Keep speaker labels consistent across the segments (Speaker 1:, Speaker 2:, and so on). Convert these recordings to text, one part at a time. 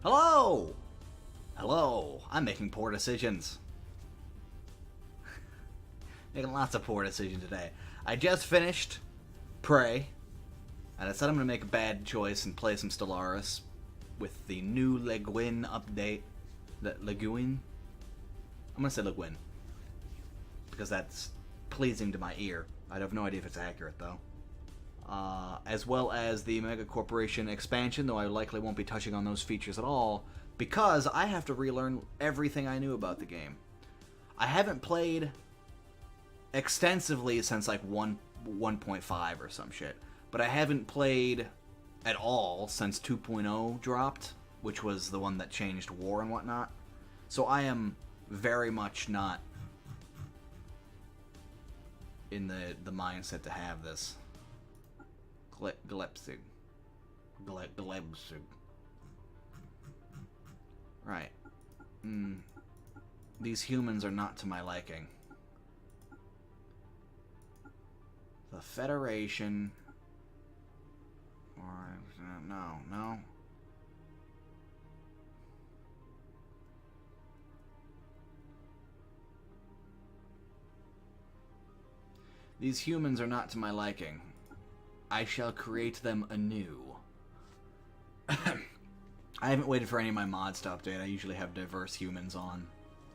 Speaker 1: Hello! Hello! I'm making poor decisions. Making lots of poor decisions today. I just finished Prey, and I said I'm going to make a bad choice and play some Stellaris with the new Guin update. Guin? I'm going to say Guin, because that's pleasing to my ear. I have no idea if it's accurate, though. As well as the Megacorporation expansion, though I likely won't be touching on those features at all, because I have to relearn everything I knew about the game. I haven't played extensively since like 1.5 or some shit, but I haven't played at all since 2.0 dropped, which was the one that changed war and whatnot. So I am very much not in the mindset to have this. Glepsig. Right. These humans are not to my liking. The Federation. Or no. These humans are not to my liking. I shall create them anew. I haven't waited for any of my mods to update. I usually have diverse humans on.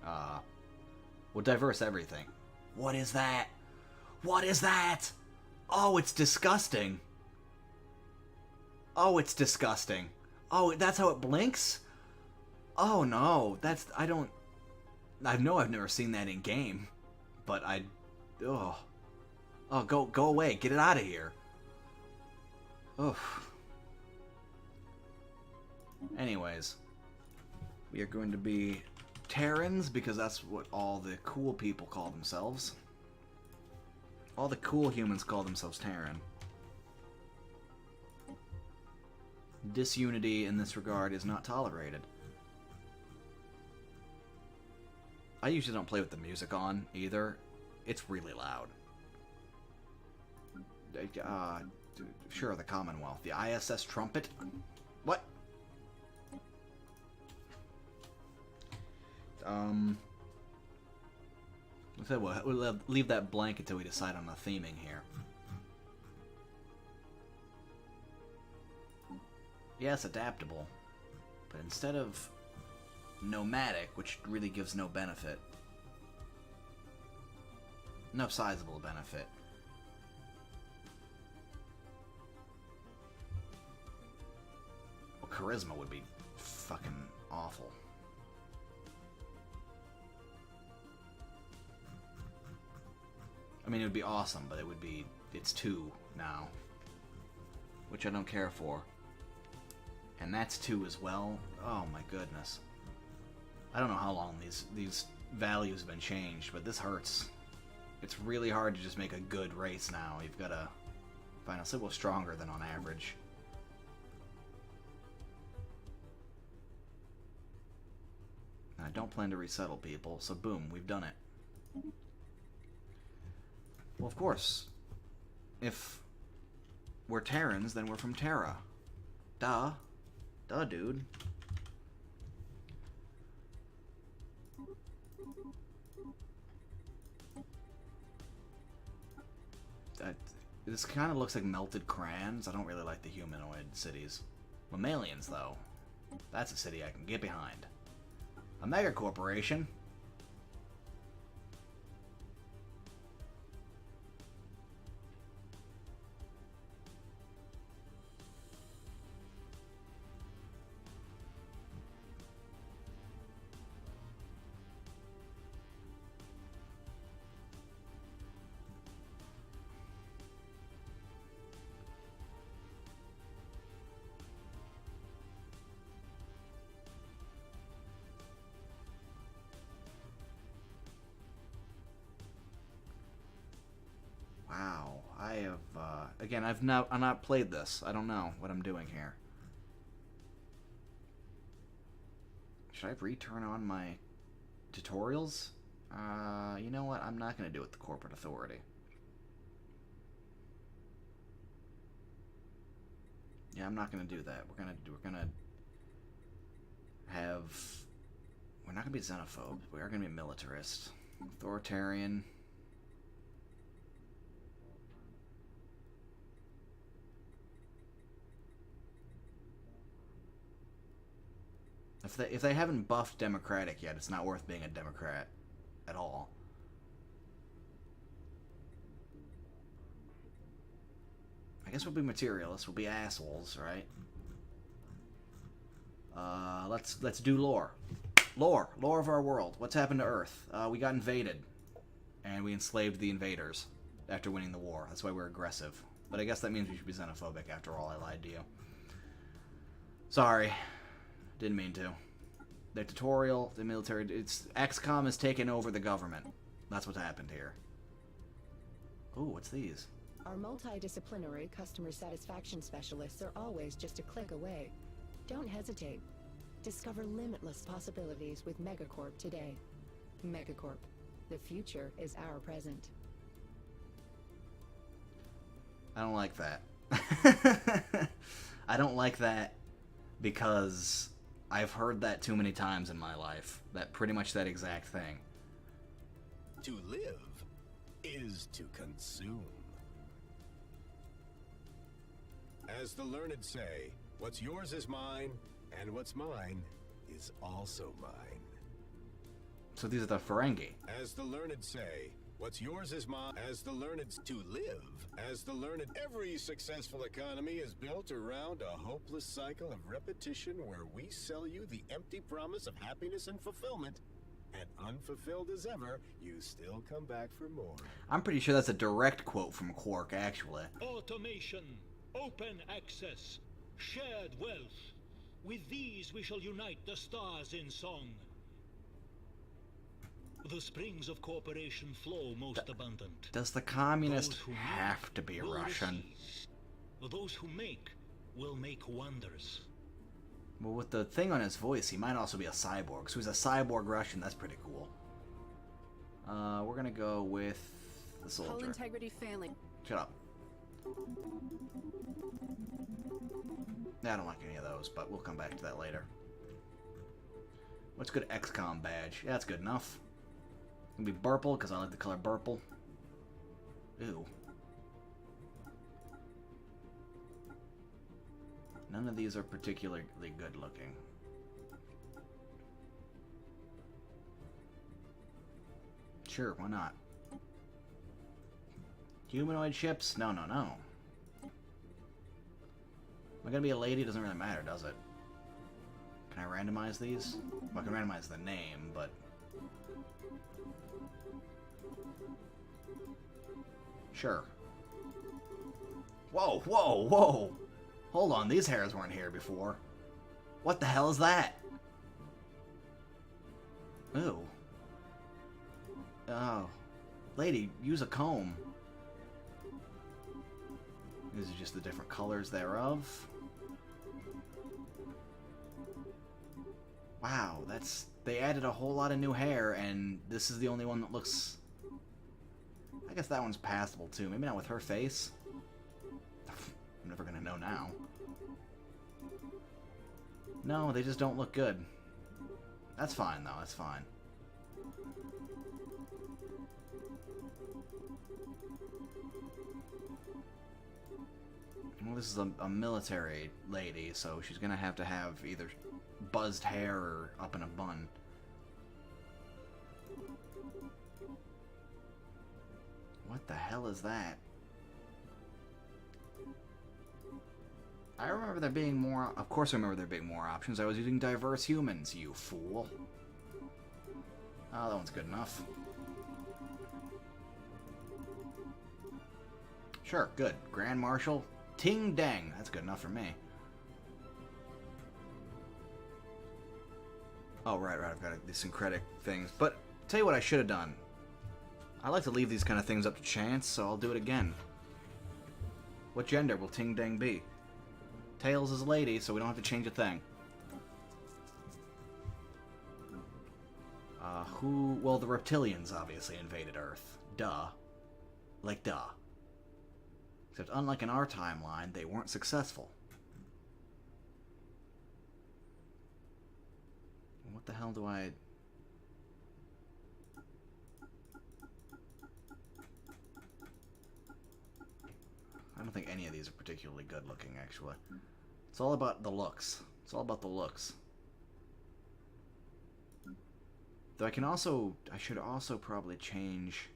Speaker 1: Well, diverse everything. What is that? What is that? Oh, it's disgusting. Oh, it's disgusting. Oh, that's how it blinks? Oh, no. I know I've never seen that in game. But oh, go away. Get it out of here. Oof. Anyways, we are going to be Terrans because that's what all the cool people call themselves. All the cool humans call themselves Terran. Disunity in this regard is not tolerated. I usually don't play with the music on either. It's really loud. Sure, the Commonwealth. The ISS Trumpet? What? We'll leave that blank until we decide on the theming here. Yes, adaptable. But instead of nomadic, which really gives no benefit. No sizable benefit. Charisma would be fucking awful. I mean, it would be awesome, but it's 2 now. Which I don't care for. And that's 2 as well. Oh my goodness. I don't know how long these values have been changed, but this hurts. It's really hard to just make a good race now. You've got to find a civil stronger than on average. I don't plan to resettle people, so boom, we've done it. Well, of course. If we're Terrans, then we're from Terra. Duh. Duh, dude. This kind of looks like melted crayons. I don't really like the humanoid cities. Mammalians, though. That's a city I can get behind. A megacorporation. Wow, I have, again, I've not played this. I don't know what I'm doing here. Should I return on my tutorials? You know what? I'm not going to do it with the corporate authority. Yeah, I'm not going to do that. We're gonna not gonna be xenophobe. We are gonna be militarist. Authoritarian. If they haven't buffed Democratic yet, it's not worth being a Democrat at all. I guess we'll be materialists. We'll be assholes, right? Let's do lore. Lore of our world. What's happened to Earth? We got invaded, and we enslaved the invaders after winning the war. That's why we're aggressive. But I guess that means we should be xenophobic. After all, I lied to you. Sorry. Didn't mean to. The tutorial, the military, XCOM has taken over the government. That's what's happened here. Ooh, what's these?
Speaker 2: Our multidisciplinary customer satisfaction specialists are always just a click away. Don't hesitate. Discover limitless possibilities with Megacorp today. Megacorp. The future is our present.
Speaker 1: I don't like that. I don't like that because I've heard that too many times in my life. That pretty much that exact thing.
Speaker 3: To live is to consume. As the learned say, what's yours is mine, and what's mine is also mine.
Speaker 1: So these are the Ferengi.
Speaker 3: As the learned say, what's yours is mine. As the learned to live. As the learned, every successful economy is built around a hopeless cycle of repetition where we sell you the empty promise of happiness and fulfillment. And unfulfilled as ever, you still come back for more.
Speaker 1: I'm pretty sure that's a direct quote from Quark, actually.
Speaker 4: Automation, open access, shared wealth. With these we shall unite the stars in song. The springs of cooperation flow most abundant.
Speaker 1: Does the communist have to be Russian?
Speaker 4: Those who make will make wonders.
Speaker 1: Well, with the thing on his voice, he might also be a cyborg. So he's a cyborg Russian. That's pretty cool. We're gonna go with the soldier.
Speaker 5: Hull integrity failing.
Speaker 1: Shut up. I don't like any of those, but we'll come back to that later. What's good XCOM badge? Yeah, that's good enough. Gonna be Burple, because I like the color Burple. Ew. None of these are particularly good looking. Sure, why not? Humanoid ships? No, no, no. Am I gonna be a lady? Doesn't really matter, does it? Can I randomize these? Well, I can randomize the name, but... Sure. Whoa, whoa, whoa! Hold on, these hairs weren't here before. What the hell is that? Ooh. Oh. Lady, use a comb. These are just the different colors thereof. Wow, that's... They added a whole lot of new hair, and this is the only one that looks... I guess that one's passable, too. Maybe not with her face. I'm never gonna know now. No, they just don't look good. That's fine, though. That's fine. Well, this is a military lady, so she's gonna have either buzzed hair or up in a bun. What the hell is that? I remember there being more... Of course I remember there being more options. I was using diverse humans, you fool. Oh, that one's good enough. Sure, good. Grand Marshal Ting Deng. That's good enough for me. Oh, right, I've got these syncretic things. But, tell you what I should have done. I like to leave these kind of things up to chance, so I'll do it again. What gender will Ting Deng be? Tails is a lady, so we don't have to change a thing. Who... Well, the reptilians obviously invaded Earth. Duh. Like, duh. Except unlike in our timeline, they weren't successful. What the hell do I... think any of these are particularly good looking, actually. It's all about the looks. It's all about the looks. Though I should also probably change...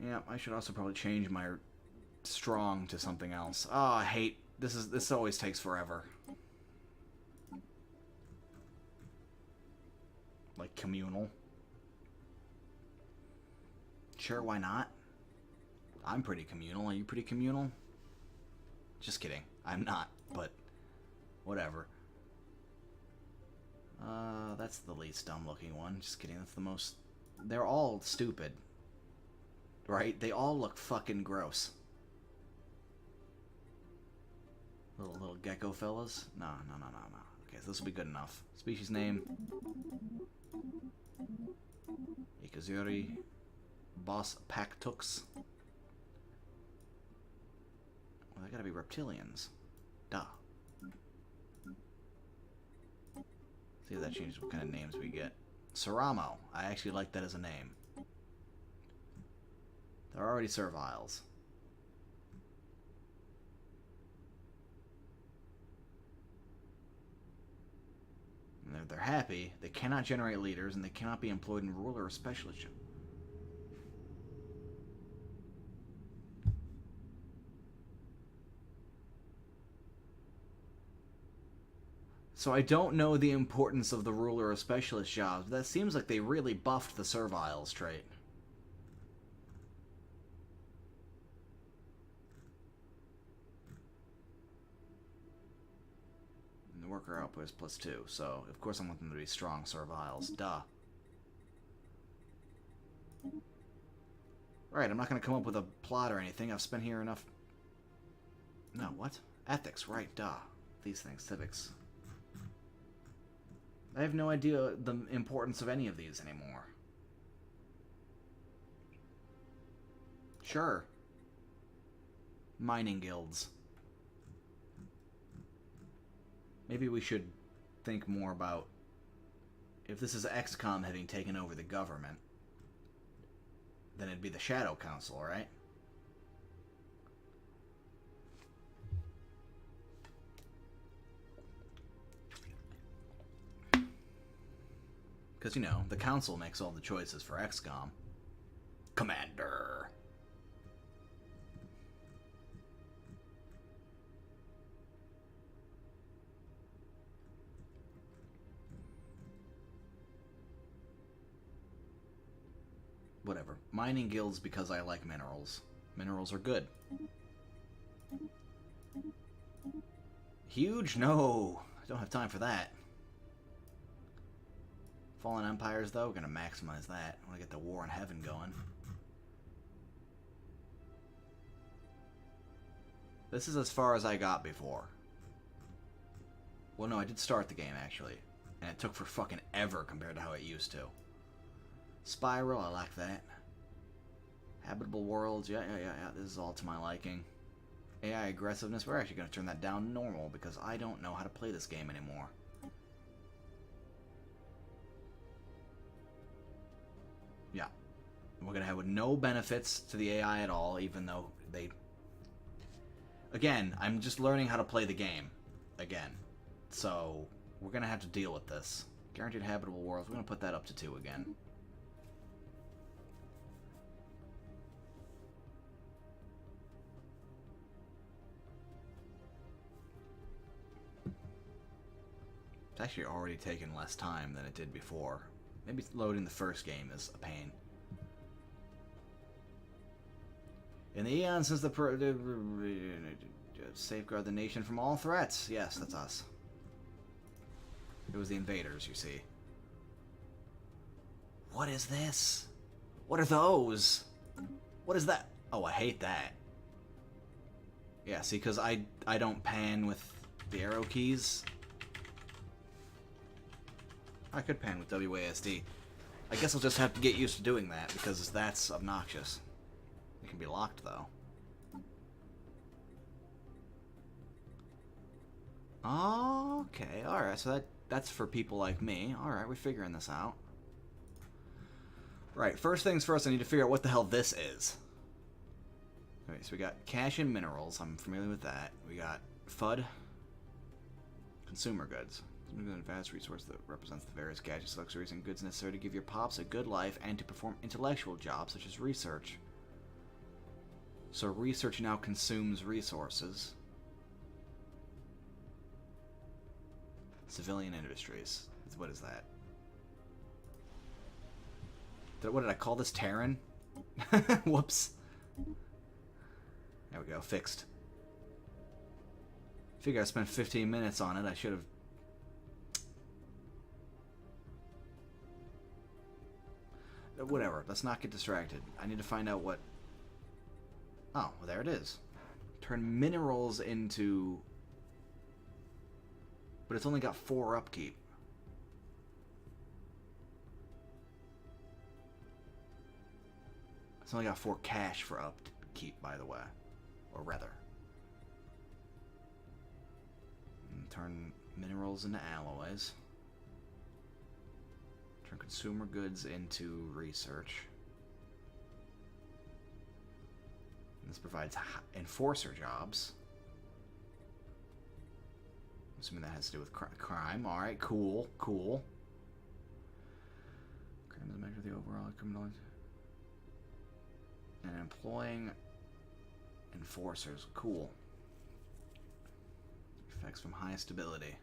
Speaker 1: Yeah, I should also probably change my strong to something else. Oh, I hate... This always takes forever. Like communal. Sure, why not? I'm pretty communal. Are you pretty communal? Just kidding. I'm not, but whatever. That's the least dumb looking one. Just kidding. That's the most... They're all stupid. Right? They all look fucking gross. Little gecko fellas? No. Okay, so this will be good enough. Species name. Ikazuri. Boss Pactux. Well, they gotta be reptilians. Duh. See if that changes what kind of names we get. Saramo. I actually like that as a name. They're already serviles. And they're happy. They cannot generate leaders, and they cannot be employed in ruler or specialist. So I don't know the importance of the ruler or specialist jobs, but that seems like they really buffed the serviles trait. And the worker output is +2, so of course I want them to be strong serviles. Duh. Right, I'm not going to come up with a plot or anything. I've spent here enough... No, what? Ethics, right, duh. These things, civics. I have no idea the importance of any of these anymore. Sure. Mining guilds. Maybe we should think more about if this is XCOM having taken over the government, then it'd be the Shadow Council, right? Because, you know, the Council makes all the choices for XCOM. Commander! Whatever. Mining guilds because I like minerals. Minerals are good. Huge? No! I don't have time for that. Fallen Empires, though, we're going to maximize that. I want to get the War in Heaven going. This is as far as I got before. Well, no, I did start the game, actually. And it took for fucking ever compared to how it used to. Spiral, I like that. Habitable worlds, yeah. This is all to my liking. AI aggressiveness, we're actually going to turn that down normal because I don't know how to play this game anymore. Yeah. We're going to have no benefits to the AI at all, even though they... Again, I'm just learning how to play the game. Again. So, we're going to have to deal with this. Guaranteed habitable worlds, we're going to put that up to 2 again. It's actually already taken less time than it did before. Maybe loading the first game is a pain. In the eons since the safeguard the nation from all threats. Yes, that's us. It was the invaders, you see. What is this? What are those? What is that? Oh, I hate that. Yeah, see, because I don't pan with the arrow keys. I could pan with WASD. I guess I'll just have to get used to doing that, because that's obnoxious. It can be locked, though. Okay, alright, so that's for people like me. Alright, we're figuring this out. Right, first things first, I need to figure out what the hell this is. Okay, so we got cash and minerals. I'm familiar with that. We got FUD. Consumer goods. A vast resource that represents the various gadgets, luxuries, and goods necessary to give your pops a good life and to perform intellectual jobs such as research. So research now consumes resources. Civilian industries. What is that? What did I call this? Terran? Whoops. There we go. Fixed. Figure I spent 15 minutes on it. I should have... Whatever. Let's not get distracted. I need to find out what... Oh, well, there it is. Turn minerals into... But it's only got 4 upkeep. It's only got 4 cash for upkeep, by the way. Or rather. And turn minerals into alloys. Turn consumer goods into research. And this provides enforcer jobs. I'm assuming that has to do with crime. Alright, cool, cool. Crime is a measure of the overall criminal... And employing enforcers. Cool. Effects from high stability.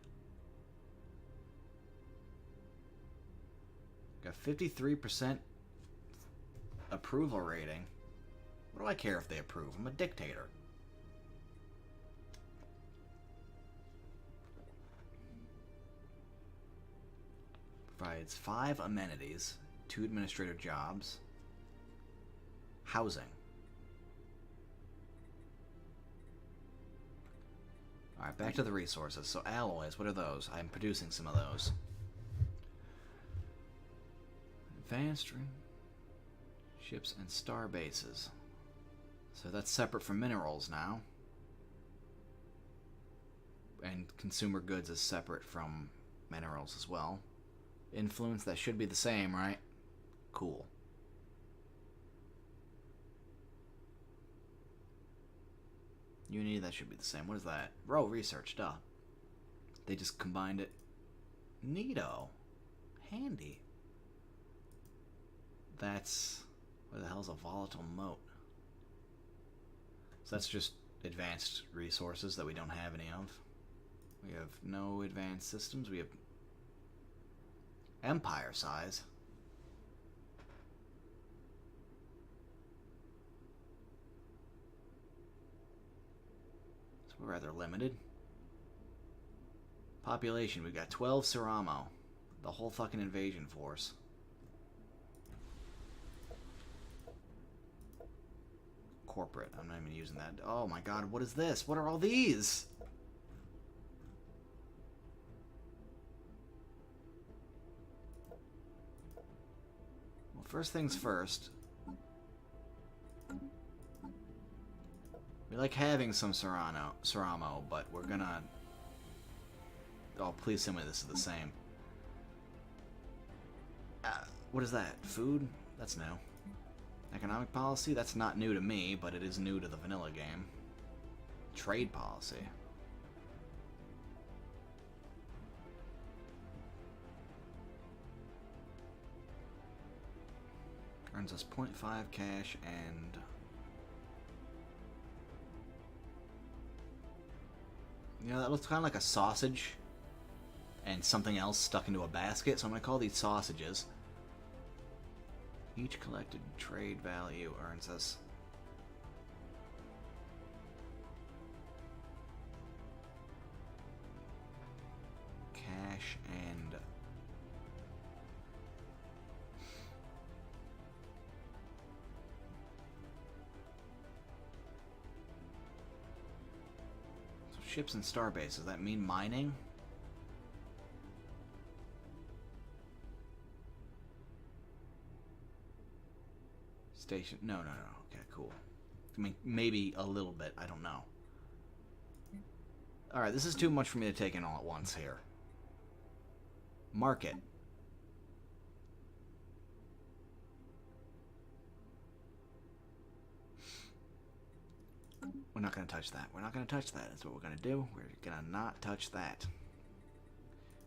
Speaker 1: Got 53% approval rating. What do I care if they approve? I'm a dictator. Provides 5 amenities, 2 administrative jobs. Housing. Alright, back to the resources. So alloys, what are those? I'm producing some of those. Advanced ships and star bases. So that's separate from minerals now. And consumer goods is separate from minerals as well. Influence, that should be the same, right? Cool. Unity, that should be the same. What is that? Row research, duh. They just combined it. Neato. Handy. That's... What the hell's a volatile mote? So that's just advanced resources that we don't have any of. We have no advanced systems. We have... Empire size. We're rather limited. Population, we've got 12 Ceramo. The whole fucking invasion force. Corporate, I'm not even using that. Oh my god, what is this? What are all these? Well, first things first. We like having some Ceramo, but we're gonna... Oh, please tell me this is the same. What is that? Food? That's new. Economic policy? That's not new to me, but it is new to the vanilla game. Trade policy. Earns us 0.5 cash and... You know, that looks kind of like a sausage and something else stuck into a basket, so I'm going to call these sausages. Each collected trade value earns us... cash and... Ships and star bases, does that mean mining? Station, no. Okay, cool. I mean, maybe a little bit, I don't know. Alright, this is too much for me to take in all at once here. Market. We're not going to touch that. We're not going to touch that. That's what we're going to do. We're going to not touch that.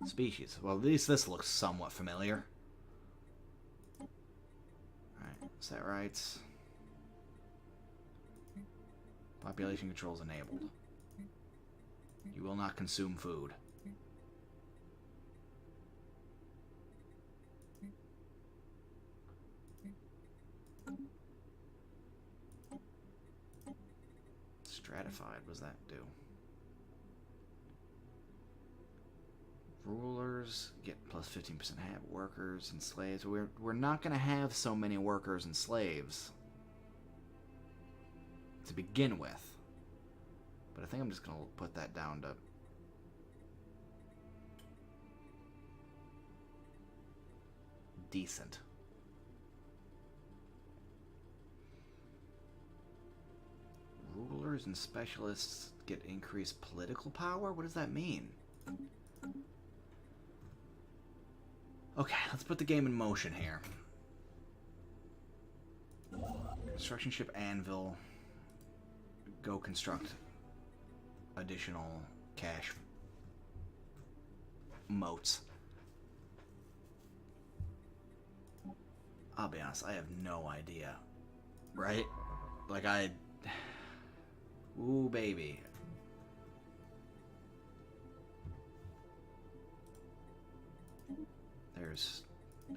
Speaker 1: Species. Well, at least this looks somewhat familiar. Alright, set rights. Population controls enabled. You will not consume food. Stratified, what does that do? Rulers get plus 15% have workers and slaves. We're not going to have so many workers and slaves to begin with. But I think I'm just going to put that down to decent. Rulers and specialists get increased political power? What does that mean? Okay, let's put the game in motion here. Construction ship Anvil. Go construct additional cash moats. I'll be honest, I have no idea. Right? Like, ooh, baby.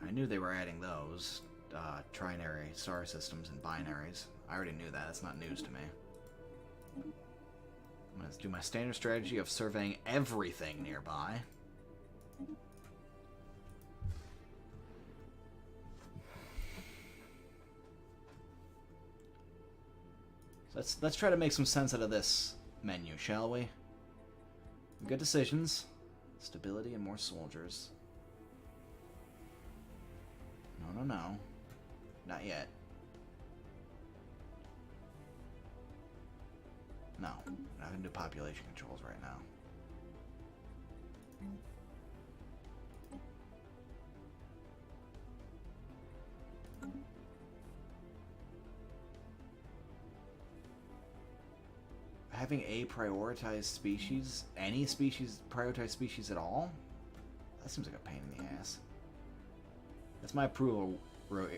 Speaker 1: I knew they were adding those. Trinary star systems and binaries. I already knew that. That's not news to me. I'm going to do my standard strategy of surveying everything nearby. So let's try to make some sense out of this menu, shall we? Good decisions. Stability and more soldiers. No, no, no. Not yet. No. I'm not going to do population controls right now. Having a prioritized species, any species, prioritized species at all? That seems like a pain in the ass. That's my approval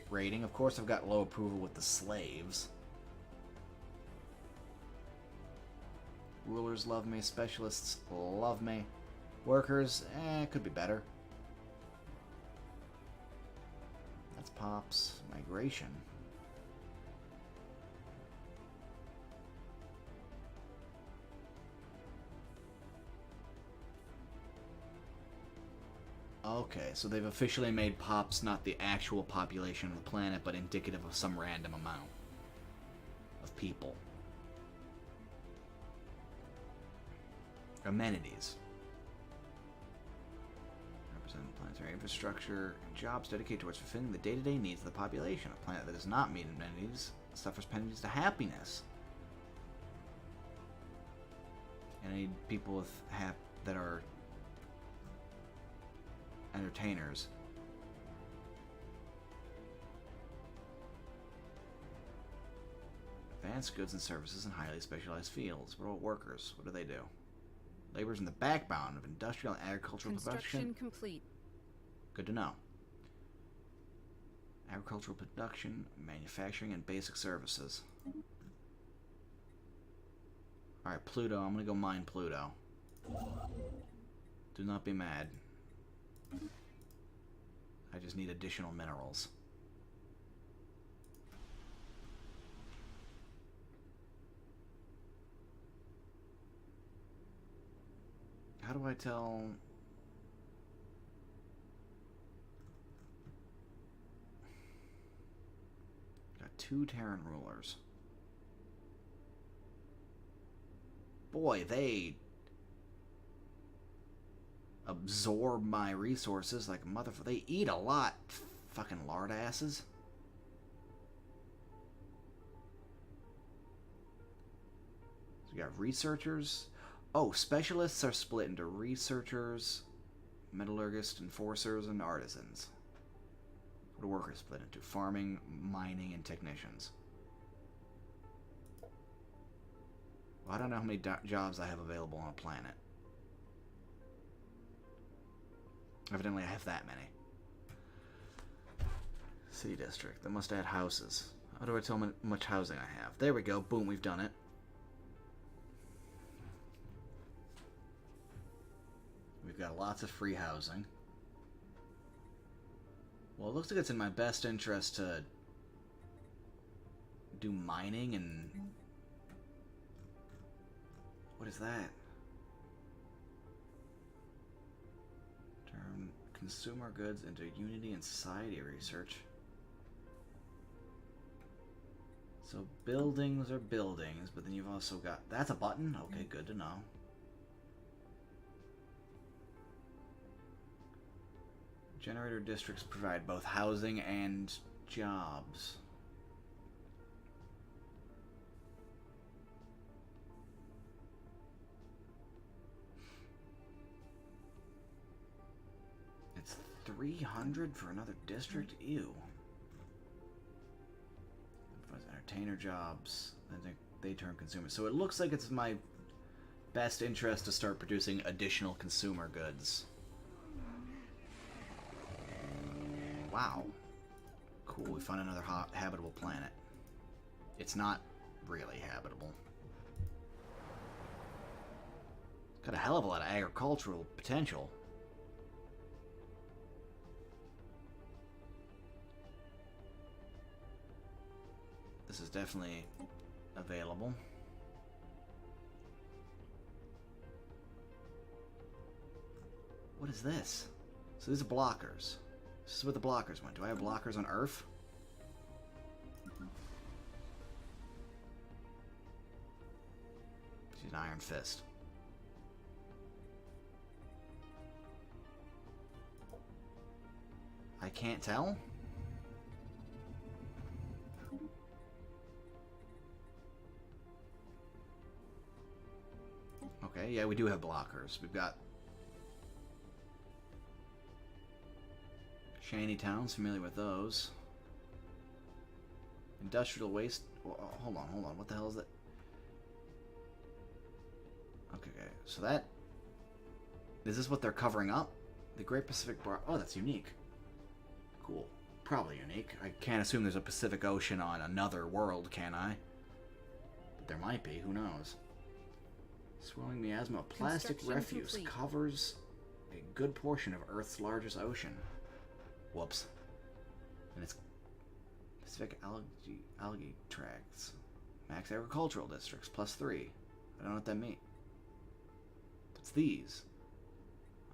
Speaker 1: rating. Of course, I've got low approval with the slaves. Rulers love me. Specialists love me. Workers, could be better. That's Pops. Migration. Okay, so they've officially made Pops not the actual population of the planet, but indicative of some random amount of people. Amenities. Represent planetary infrastructure and jobs dedicated towards fulfilling the day-to-day needs of the population. A planet that does not meet amenities suffers penalties to happiness. And I need people with that are entertainers. Advanced goods and services in highly specialized fields. What about workers? What do they do? Labor's in the backbone of industrial and agricultural production.
Speaker 5: Construction complete.
Speaker 1: Good to know. Agricultural production, manufacturing, and basic services. Alright, Pluto. I'm gonna go mine Pluto. Do not be mad. I just need additional minerals. How do I tell... Got 2 Terran rulers. Boy, they absorb my resources like motherfucker. They eat a lot, fucking lard asses. So we got researchers. Oh, specialists are split into researchers, metallurgists, enforcers, and artisans. What are workers split into? Farming, mining, and technicians. Well, I don't know how many jobs I have available on a planet. Evidently, I have that many. City district. That must add houses. How do I tell how much housing I have? There we go. Boom, we've done it. We've got lots of free housing. Well, it looks like it's in my best interest to do mining and... What is that? Turn consumer goods into unity and society research. So buildings are buildings, but then you've also got... That's a button? Okay, good to know. Generator districts provide both housing and jobs. It's 300 for another district? Ew. Entertainer jobs, then they turn consumers. So it looks like it's my best interest to start producing additional consumer goods. Wow. Cool, we found another habitable planet. It's not really habitable. Got a hell of a lot of agricultural potential. This is definitely available. What is this? So these are blockers. This is where the blockers went. Do I have blockers on Earth? She's an Iron Fist. I can't tell? Okay, yeah, we do have blockers. We've got shanty towns, familiar with those. Industrial waste. Oh, hold on. What the hell is that? Okay, so that... Is this what they're covering up? The Great Pacific Bar... Oh, that's unique. Cool. Probably unique. I can't assume there's a Pacific Ocean on another world, can I? But there might be. Who knows? Swirling miasma. Plastic refuse covers a good portion of Earth's largest ocean. Whoops. And it's Pacific algae tracts. Max agricultural districts, +3. I don't know what that means. It's these.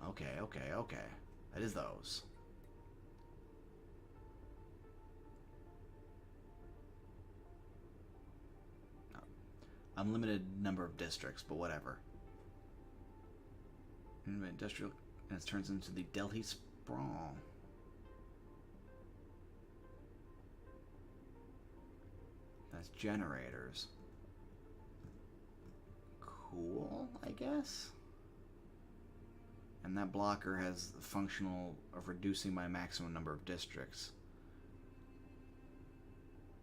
Speaker 1: Okay. That is those. Unlimited number of districts, but whatever. Industrial, and it turns into the Delhi Sprawl. That's generators. Cool, I guess. And that blocker has the functional of reducing my maximum number of districts.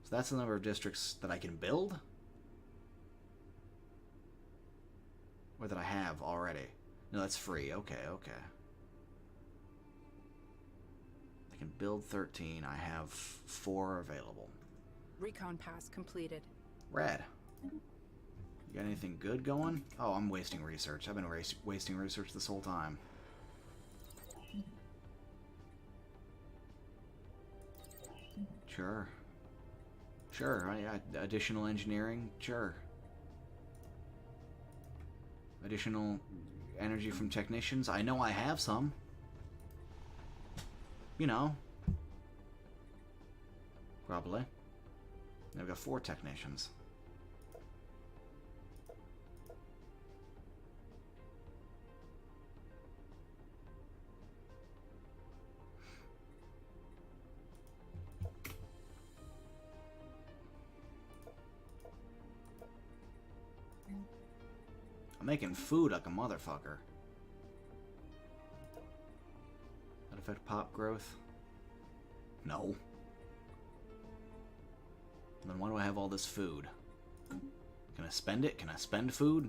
Speaker 1: So that's the number of districts that I can build? Or that I have already? No, that's free. Okay. I can build 13. I have 4 available.
Speaker 5: Recon pass completed.
Speaker 1: Rad. You got anything good going? Oh, I'm wasting research. I've been wasting research this whole time. Sure. Additional engineering? Sure. Additional energy from technicians? I know I have some. You know. Probably. I've got 4 technicians. I'm making food like a motherfucker. That affect pop growth? No. Then why do I have all this food? Can I spend it? Can I spend food?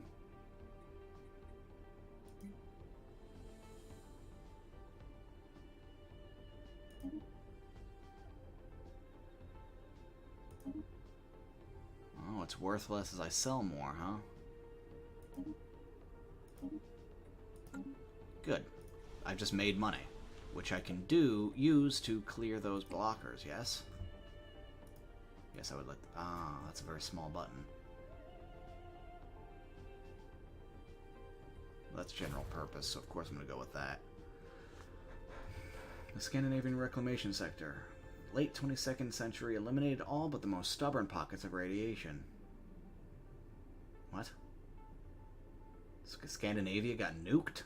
Speaker 1: Oh, it's worth less as I sell more, huh? Good. I've just made money, which I can use to clear those blockers, yes? Yes, I would let... Ah, that's a very small button. Well, that's general purpose, so of course I'm going to go with that. The Scandinavian reclamation sector. Late 22nd century eliminated all but the most stubborn pockets of radiation. What? Scandinavia got nuked?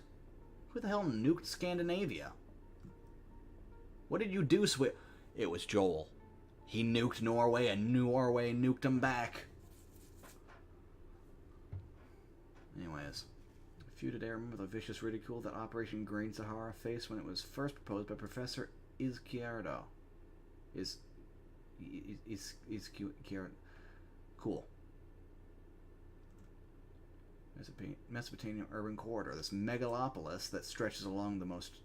Speaker 1: Who the hell nuked Scandinavia? What did you do, It was Joel. He nuked Norway, and Norway nuked him back. Anyways. A few today remember the vicious ridicule that Operation Green Sahara faced when it was first proposed by Professor Izquierdo. Izquierdo. Cool. Mesopotamian urban corridor. This megalopolis that stretches along most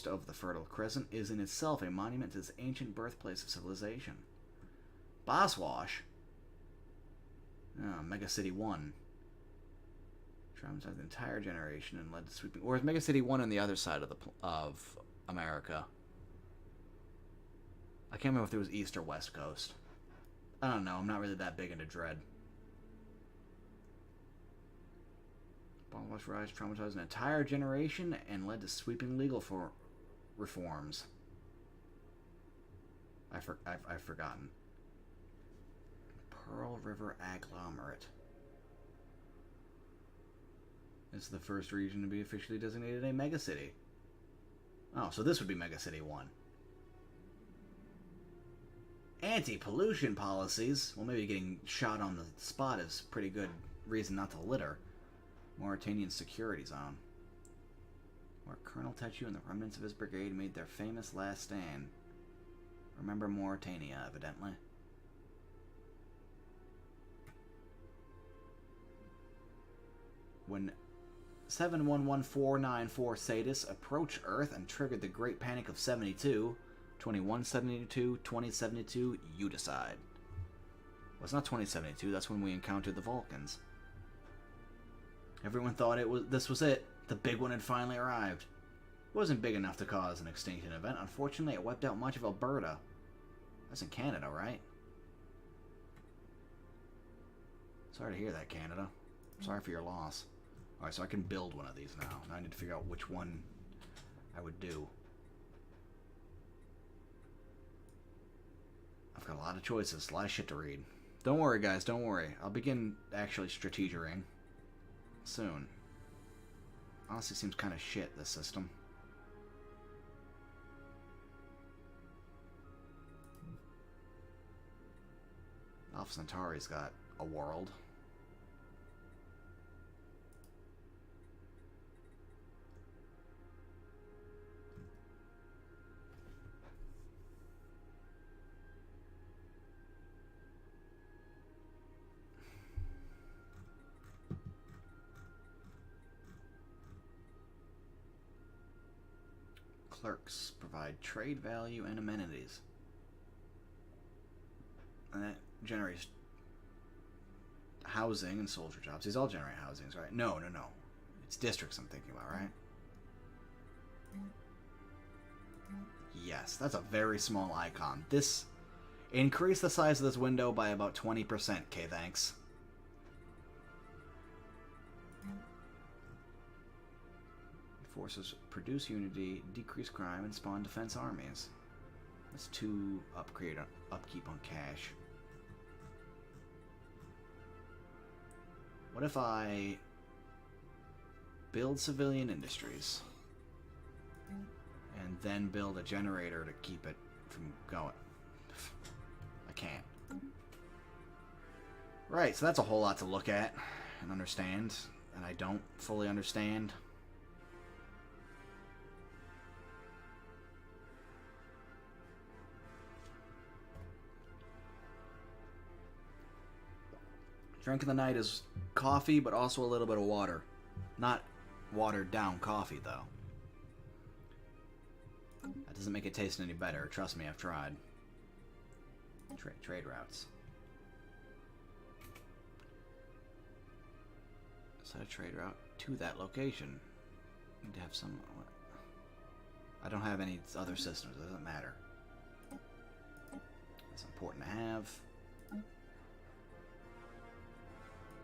Speaker 1: of the Fertile Crescent is in itself a monument to this ancient birthplace of civilization. Bosswash. Mega City 1. Traumatized the entire generation and led to sweeping... Or is Mega City 1 on the other side of America? I can't remember if it was East or West Coast. I don't know. I'm not really that big into Dread. Bosswash rise traumatized an entire generation and led to sweeping legal reforms. I've forgotten. Pearl River Agglomerate. This is the first region to be officially designated a megacity. Oh, so this would be Megacity 1. Anti-pollution policies. Well, maybe getting shot on the spot is pretty good reason not to litter. Mauritanian security zone. Where Colonel Techu and the remnants of his brigade made their famous last stand. Remember Mauritania, evidently. When 711494 Sadis approached Earth and triggered the Great Panic of 72, 2172, 2072, you decide. Well, it's not 2072, that's when we encountered the Vulcans. Everyone thought this was it. The big one had finally arrived. It wasn't big enough to cause an extinction event. Unfortunately, it wiped out much of Alberta. That's in Canada, right? Sorry to hear that, Canada. Sorry for your loss. Alright, so I can build one of these now. Now I need to figure out which one I would do. I've got a lot of choices, a lot of shit to read. Don't worry, guys, don't worry. I'll begin actually strategering soon. Honestly, seems kind of shit, this system. Alpha Centauri's got a world. Clerks provide trade value and amenities. And that generates housing and soldier jobs. These all generate housings, right? No. It's districts I'm thinking about, right? Yes, that's a very small icon. This... Increase the size of this window by about 20%, okay, thanks. Forces produce unity, decrease crime, and spawn defense armies. That's 2 upkeep on cash. What if I build civilian industries and then build a generator to keep it from going? I can't. Right, so that's a whole lot to look at. and understand, and I don't fully understand. Drink of the night is coffee, but also a little bit of water. Not watered down coffee, though. That doesn't make it taste any better. Trust me, I've tried. Trade routes. Set a trade route to that location. Need to have some... I don't have any other systems. It doesn't matter. It's important to have.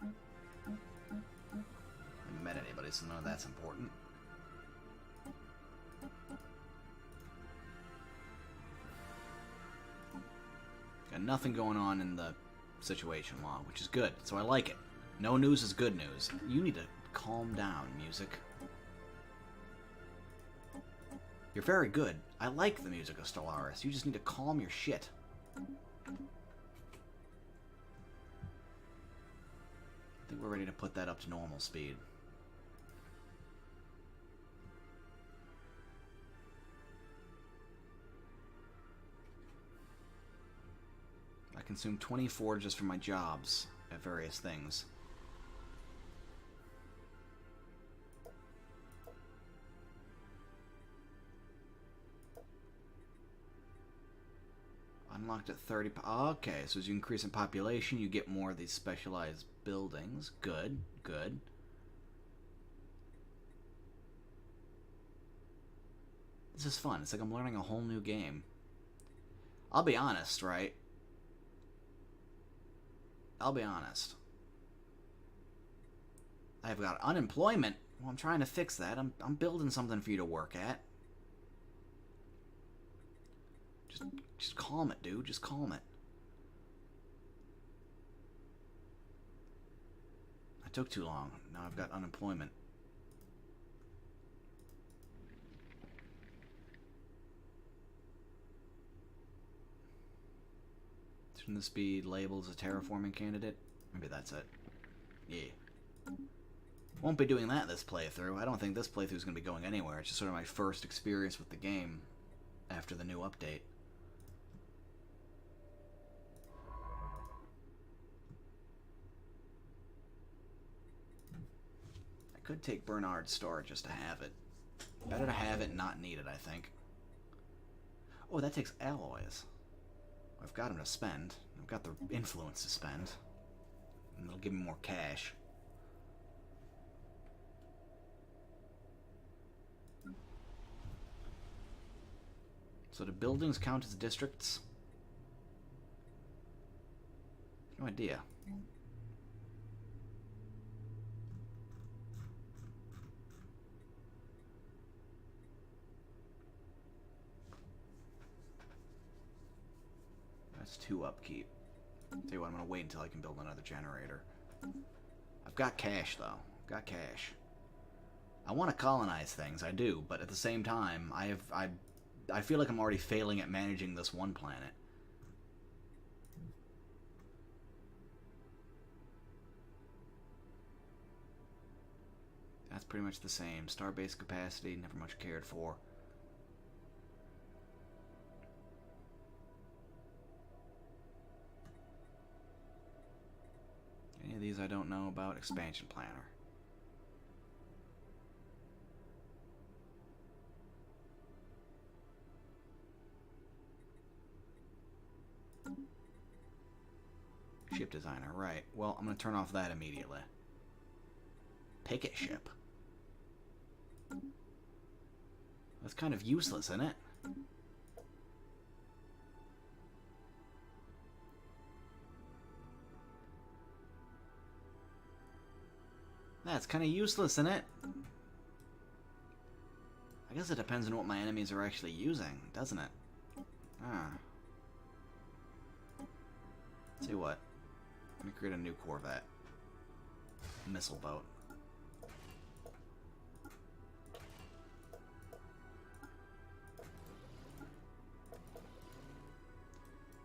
Speaker 1: I haven't met anybody, so none of that's important. Got nothing going on in the situation log, which is good, so I like it. No news is good news. You need to calm down, music. You're very good. I like the music of Stellaris. You just need to calm your shit. I think we're ready to put that up to normal speed. I consume 24 just for my jobs at various things. Unlocked at 30. Okay, so as you increase in population, you get more of these specialized buildings. Good, good. This is fun. It's like I'm learning a whole new game. I'll be honest, right? I'll be honest. I've got unemployment. Well, I'm trying to fix that. I'm building something for you to work at. Just calm it, dude. Just calm it. I took too long. Now I've got unemployment. Shouldn't this be labeled as a terraforming candidate? Maybe that's it. Yeah. Won't be doing that this playthrough. I don't think this playthrough is going to be going anywhere. It's just sort of my first experience with the game after the new update. I could take Bernard's store just to have it. Better to have it and not need it, I think. Oh, that takes alloys. I've got them to spend. I've got the influence to spend. And it'll give me more cash. So do buildings count as districts? No idea. That's 2 upkeep. Tell you what, I'm going to wait until I can build another generator. I've got cash, though. Got cash. I want to colonize things, I do, but at the same time, I feel like I'm already failing at managing this one planet. That's pretty much the same. Starbase capacity, never much cared for. Any of these I don't know about. Expansion planner. Ship designer, right. Well, I'm going to turn off that immediately. Picket ship. That's kind of useless, isn't it? That's kind of useless, isn't it? I guess it depends on what my enemies are actually using, doesn't it? Ah. Tell you what. Let me create a new Corvette. Missile boat.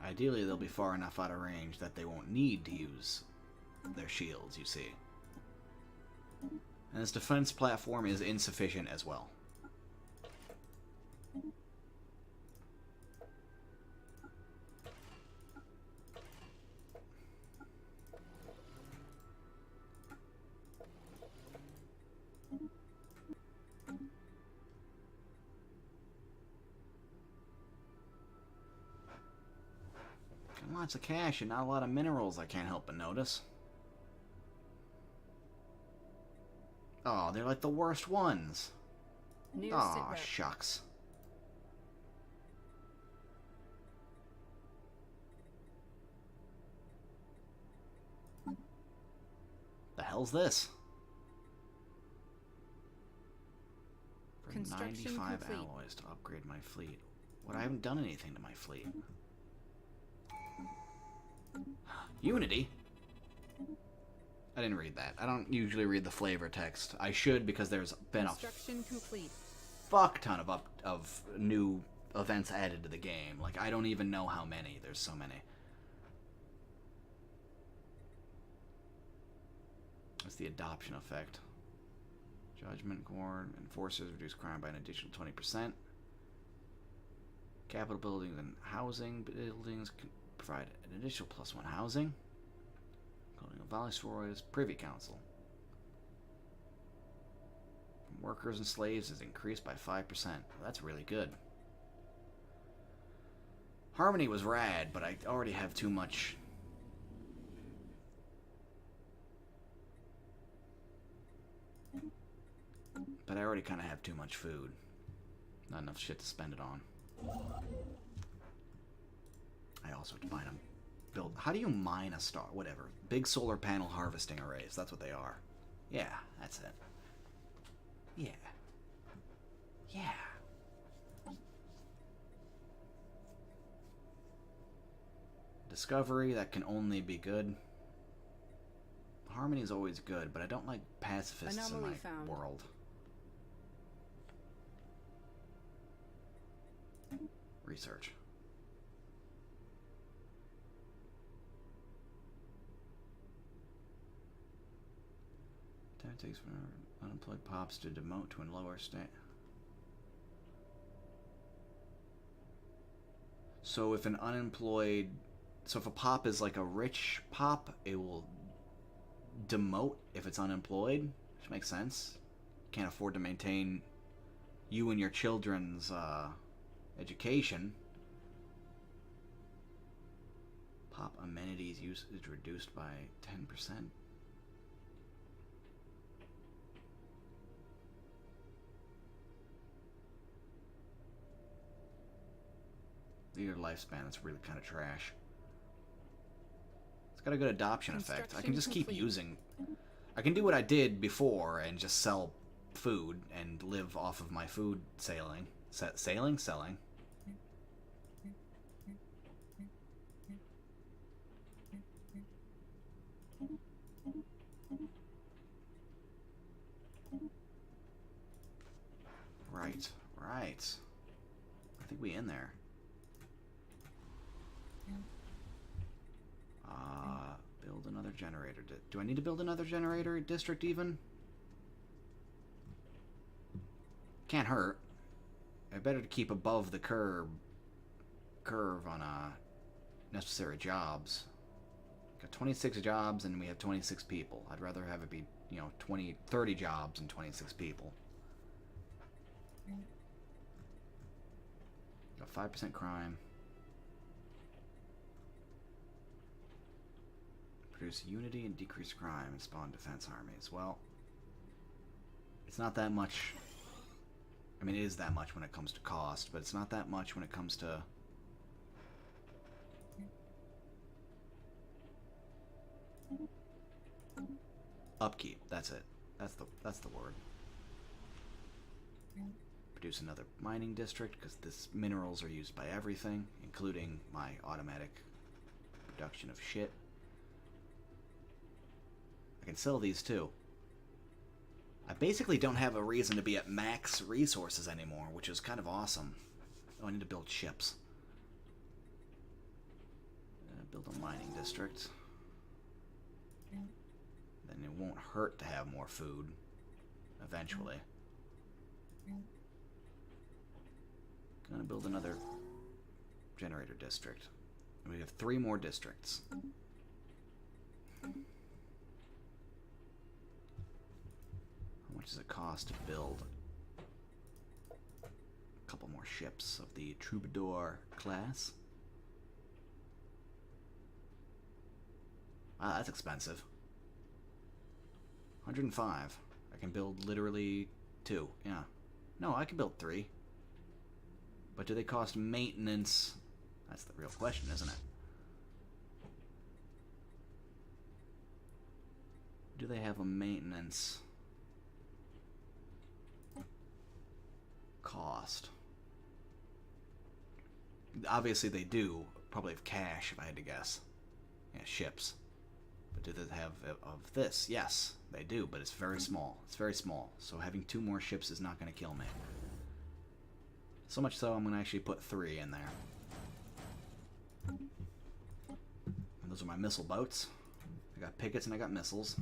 Speaker 1: Ideally, they'll be far enough out of range that they won't need to use their shields, you see. And this defense platform is insufficient as well. Lots of cash and not a lot of minerals, I can't help but notice. Oh, they're like the worst ones. Aw, shucks. The hell's this? For 95 alloys to upgrade my fleet. What, I haven't done anything to my fleet. Unity? I didn't read that. I don't usually read the flavor text. I should, because there's been a fuck ton of new events added to the game. Like, I don't even know how many. There's so many. That's the adoption effect. Judgment Court. Enforcers reduce crime by an additional 20%. Capital buildings and housing buildings can provide an additional +1 housing. Including a Viceroy's Privy Council. From workers and slaves is increased by 5%. Well, that's really good. Harmony was rad, but I already have too much. But I already kind of have too much food. Not enough shit to spend it on. I also have to mine them. Build. How do you mine a star? Whatever. Big solar panel harvesting arrays. That's what they are. Yeah, that's it. Yeah. Yeah. Discovery, that can only be good. Harmony is always good, but I don't like pacifists in my world. Research. It takes for unemployed pops to demote to a lower state. So if an unemployed... So if a pop is like a rich pop, it will demote if it's unemployed, which makes sense. Can't afford to maintain you and your children's education. Pop amenities use is reduced by 10%. Your lifespan, that's really kind of trash. It's got a good adoption effect. I can just keep using... I can do what I did before and just sell food and live off of my food selling. Selling? Right. I think we in there. Build another generator. Do I need to build another generator district even? Can't hurt. I better to keep above the curve on necessary jobs. Got 26 jobs and we have 26 people. I'd rather have it be, 30 jobs and 26 people. Got 5% crime. Produce unity and decrease crime and spawn defense armies. Well, it's not that much. I mean, it is that much when it comes to cost, but it's not that much when it comes to... upkeep. That's it. That's the word. Produce another mining district, because this minerals are used by everything, including my automatic production of shit. I can sell these too. I basically don't have a reason to be at max resources anymore, which is kind of awesome. Oh, I need to build ships. Build a mining district. Then it won't hurt to have more food. eventually. Gonna build another generator district. We have 3 more districts. How much does it cost to build a couple more ships of the Troubadour class? Ah, that's expensive. 105. I can build literally 2. Yeah. No, I can build 3. But do they cost maintenance? That's the real question, isn't it? Do they have a maintenance cost? Obviously they do. Probably have cash, if I had to guess. Yeah, ships. But do they have of this? Yes, they do, but it's very small. It's very small. So having 2 more ships is not going to kill me. So much so, I'm going to actually put 3 in there. And those are my missile boats. I got pickets and I got missiles.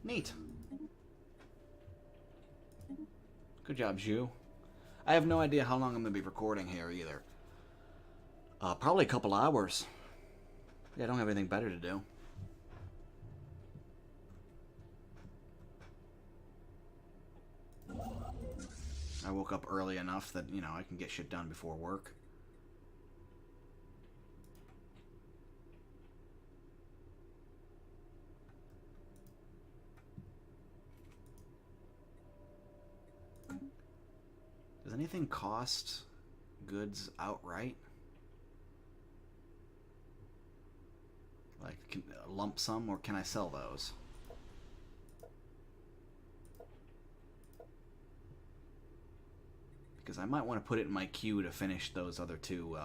Speaker 1: Neat. Good job, Zhu. I have no idea how long I'm going to be recording here either. Probably a couple hours. Yeah, I don't have anything better to do. I woke up early enough that, you know, I can get shit done before work. Does anything cost goods outright? Like a lump sum, or can I sell those? Because I might want to put it in my queue to finish those other 2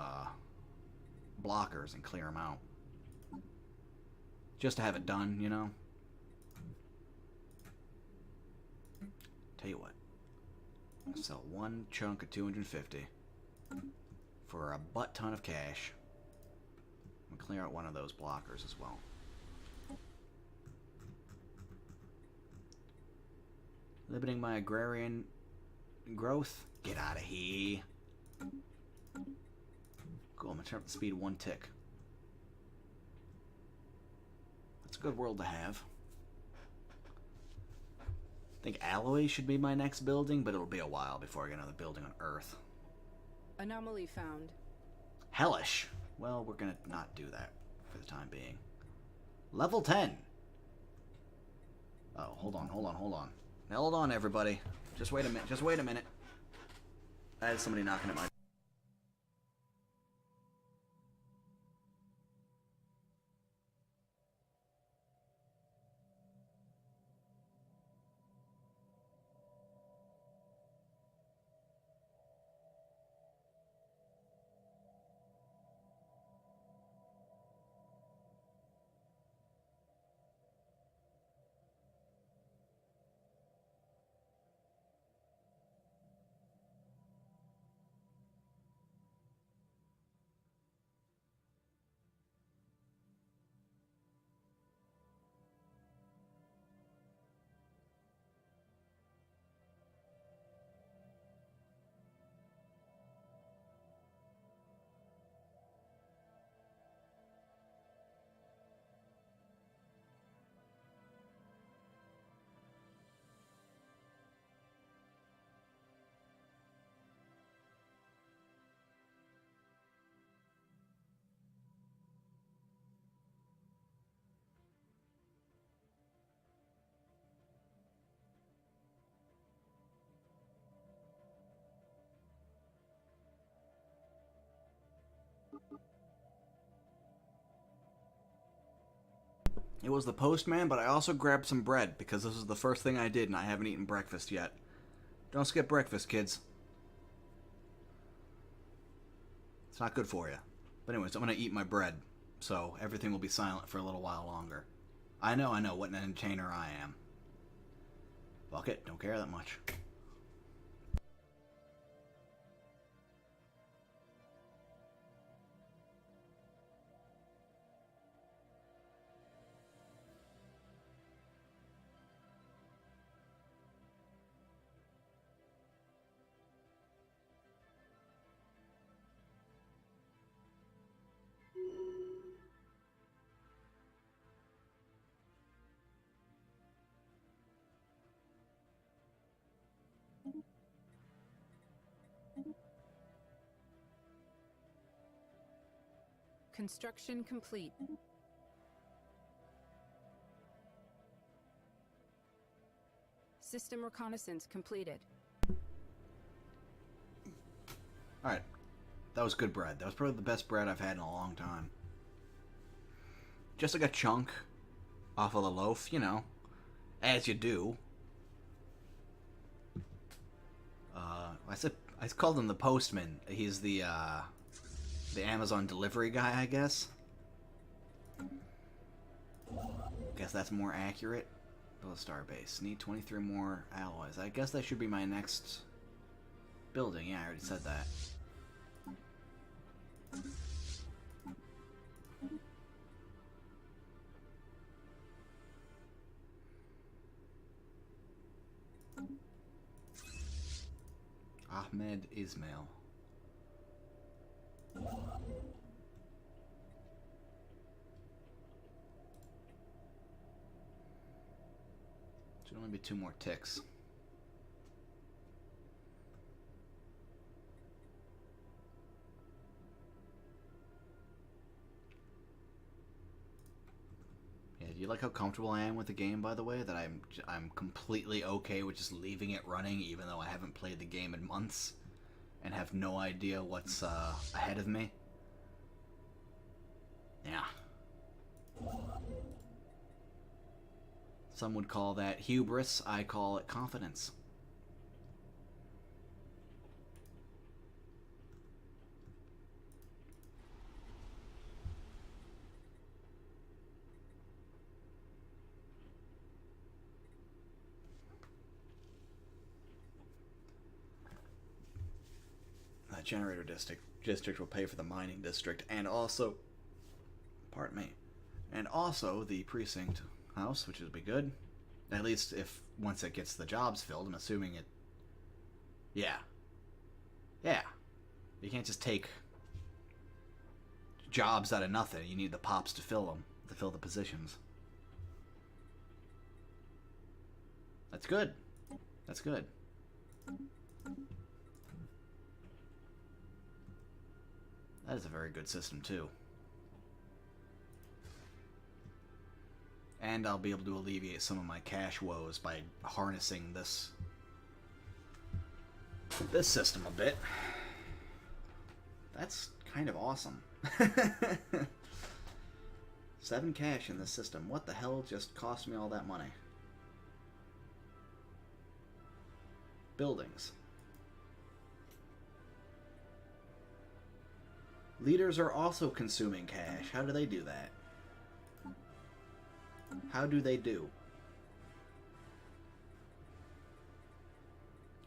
Speaker 1: blockers and clear them out. Just to have it done, you know? Tell you what. I'll sell 1 chunk of 250 for a butt ton of cash. I'm going to clear out one of those blockers as well. Limiting my agrarian growth. Get out of here. Cool, I'm going to turn up the speed 1 tick. That's a good world to have. I think alloy should be my next building, but it'll be a while before I get another building on Earth.
Speaker 5: Anomaly found.
Speaker 1: Hellish. Well, we're going to not do that for the time being. Level 10. Oh, hold on. Hold on, everybody. Just wait a minute. I had somebody knocking at my... It was the postman, but I also grabbed some bread because this was the first thing I did and I haven't eaten breakfast yet. Don't skip breakfast, kids. It's not good for you. But anyways, I'm going to eat my bread, so everything will be silent for a little while longer. I know, what an entertainer I am. Fuck it, don't care that much.
Speaker 5: Construction complete. System reconnaissance completed.
Speaker 1: Alright. That was good bread. That was probably the best bread I've had in a long time. Just like a chunk off of the loaf, you know. As you do. I called him the postman. He's the Amazon delivery guy, I guess. Guess that's more accurate. Build a star base. Need 23 more alloys. I guess that should be my next building. Yeah, I already said that. Ahmed Ismail. Should only be 2 more ticks. Yeah, do you like how comfortable I am with the game, by the way? That I'm completely okay with just leaving it running, even though I haven't played the game in months and have no idea what's ahead of me. Yeah. Some would call that hubris. I call it confidence. That generator district will pay for the mining district and also, pardon me, and also the precinct house, which would be good. At least if once it gets the jobs filled. I'm assuming it. Yeah. Yeah. You can't just take jobs out of nothing. You need the pops to fill them, to fill the positions. That's good. That's good. That is a very good system, too. And I'll be able to alleviate some of my cash woes by harnessing this system a bit. That's kind of awesome. 7 cash in this system. What the hell just cost me all that money? Buildings. Leaders are also consuming cash. How do they do that? How do they do?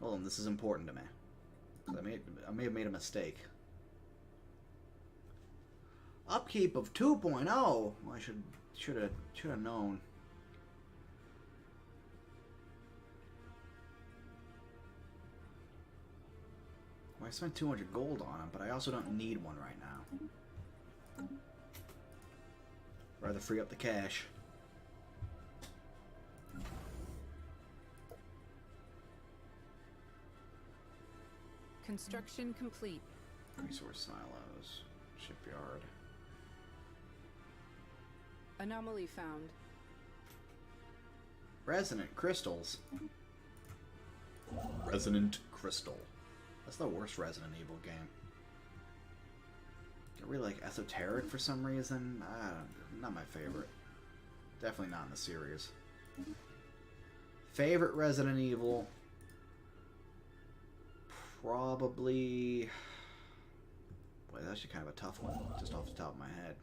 Speaker 1: Hold on, this is important to me. I may have made a mistake. Upkeep of 2.0. Well, I should have known. Well, I spent 200 gold on him, but I also don't need one right now. Rather free up the cash.
Speaker 5: Construction complete.
Speaker 1: Resource silos. Shipyard.
Speaker 5: Anomaly found.
Speaker 1: Resonant crystals. Resonant crystal. That's the worst Resident Evil game. I really like esoteric for some reason. Not my favorite. Definitely not in the series. Favorite Resident Evil? Probably... Boy, that's actually kind of a tough one, just off the top of my head.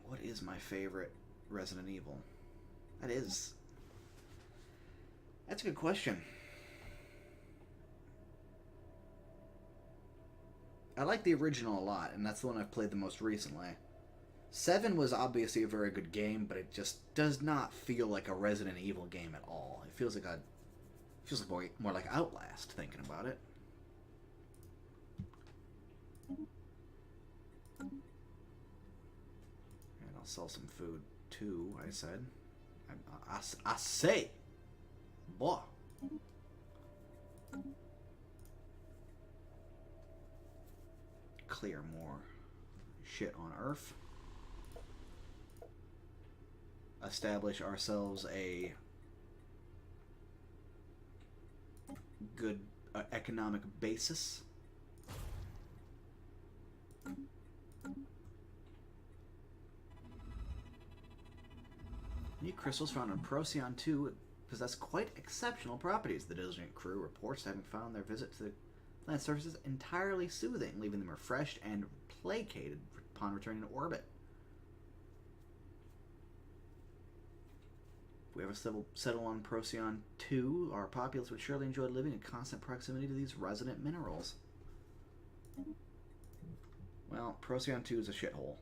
Speaker 1: What is my favorite Resident Evil? That's a good question. I like the original a lot, and that's the one I've played the most recently. 7 was obviously a very good game, but it just does not feel like a Resident Evil game at all. It feels like more like Outlast, thinking about it. And I'll sell some food too, I said. I say! Boy. clear more shit on Earth. Establish ourselves a good economic basis. New crystals found on Procyon 2 possess quite exceptional properties. The diligent crew reports having found their visit to the planet's surface entirely soothing, leaving them refreshed and placated upon returning to orbit. If we ever settle on Procyon 2, our populace would surely enjoy living in constant proximity to these resident minerals. Well, Procyon 2 is a shithole.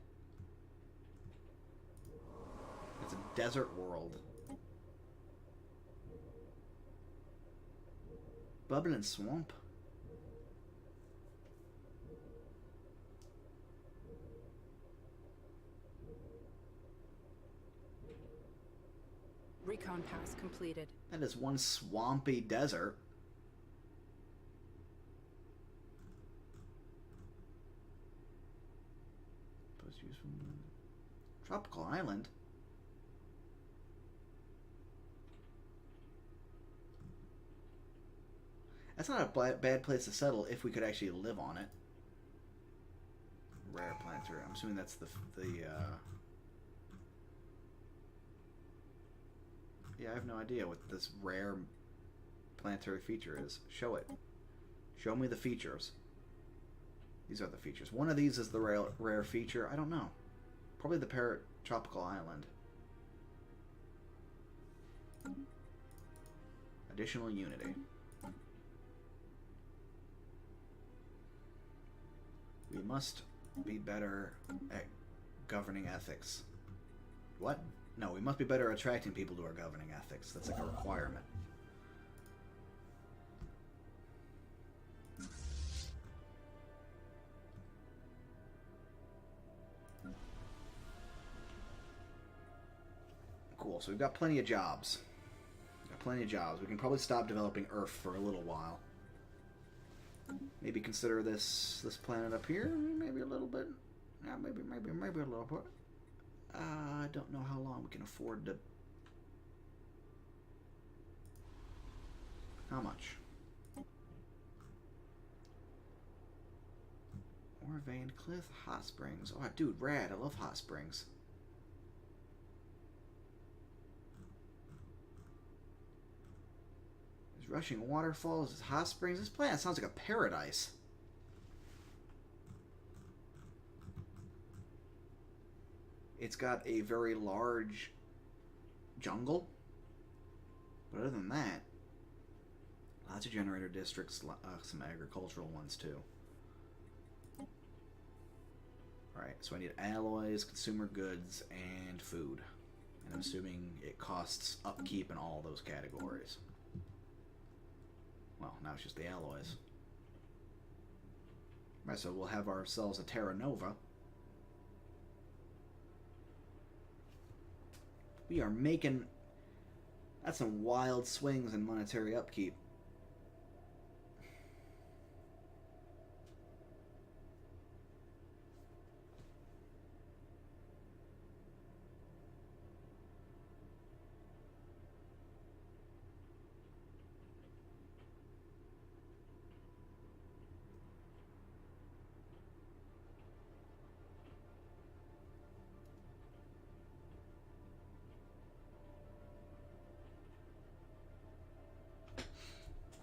Speaker 1: It's a desert world. Bubbling swamp.
Speaker 5: Recon pass completed.
Speaker 1: That is one swampy desert. Post use from tropical island. That's not a bad place to settle if we could actually live on it. Rare planetary. I'm assuming that's the yeah, I have no idea what this rare planetary feature is. Show it. Show me the features. These are the features. One of these is the rare feature. I don't know. Probably the parrot tropical island. Additional unity. We must be better at governing ethics. What? No, we must be better at attracting people to our governing ethics. That's like a requirement. Cool, so we've got plenty of jobs. We can probably stop developing Earth for a little while. Maybe consider this planet up here. Maybe a little bit. Yeah, maybe a little bit. I don't know how long we can afford to. How much? Orvane Cliff Hot Springs. Oh, dude, rad! I love hot springs. There's rushing waterfalls. There's hot springs. This planet sounds like a paradise. It's got a very large jungle. But other than that, lots of generator districts, some agricultural ones too. Alright, so I need alloys, consumer goods, and food. And I'm assuming it costs upkeep in all those categories. Well, now it's just the alloys. Alright, so we'll have ourselves a Terra Nova. We are making... That's some wild swings in monetary upkeep.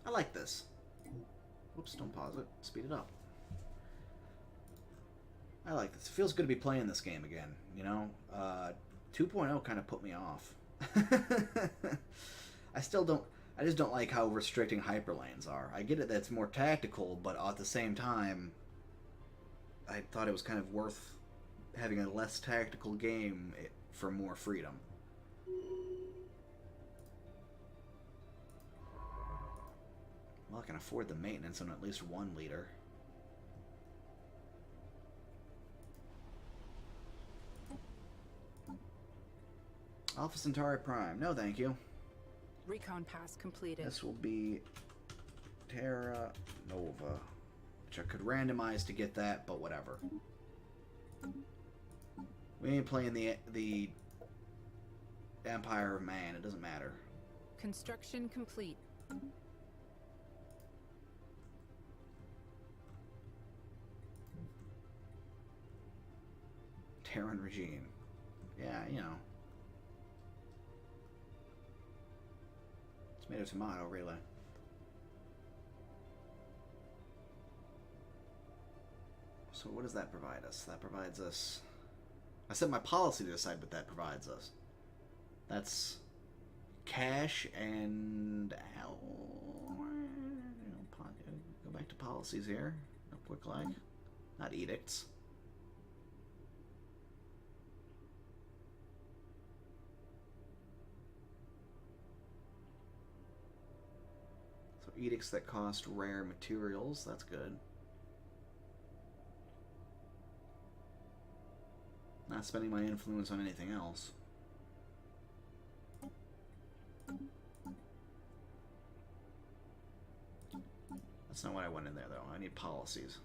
Speaker 1: I like this. Whoops, don't pause it. Speed it up. I like this. It feels good to be playing this game again, you know? 2.0 kind of put me off. I just don't like how restricting hyperlanes are. I get it that it's more tactical, but at the same time, I thought it was kind of worth having a less tactical game for more freedom. Well, I can afford the maintenance on at least one leader. Alpha Centauri Prime. No, thank you.
Speaker 5: Recon pass completed.
Speaker 1: This will be Terra Nova. which I could randomize to get that, but whatever. We ain't playing the Empire of Man. It doesn't matter.
Speaker 5: Construction complete.
Speaker 1: Terran regime. Yeah, you know. Tomato, tomato, really. So what does that provide us? That provides us... I set my policy to decide what that provides us. That's cash and... Go back to policies here. Real quick like. Not edicts. So edicts that cost rare materials. That's good. Not spending my influence on anything else. That's not what I went in there, though. I need policies.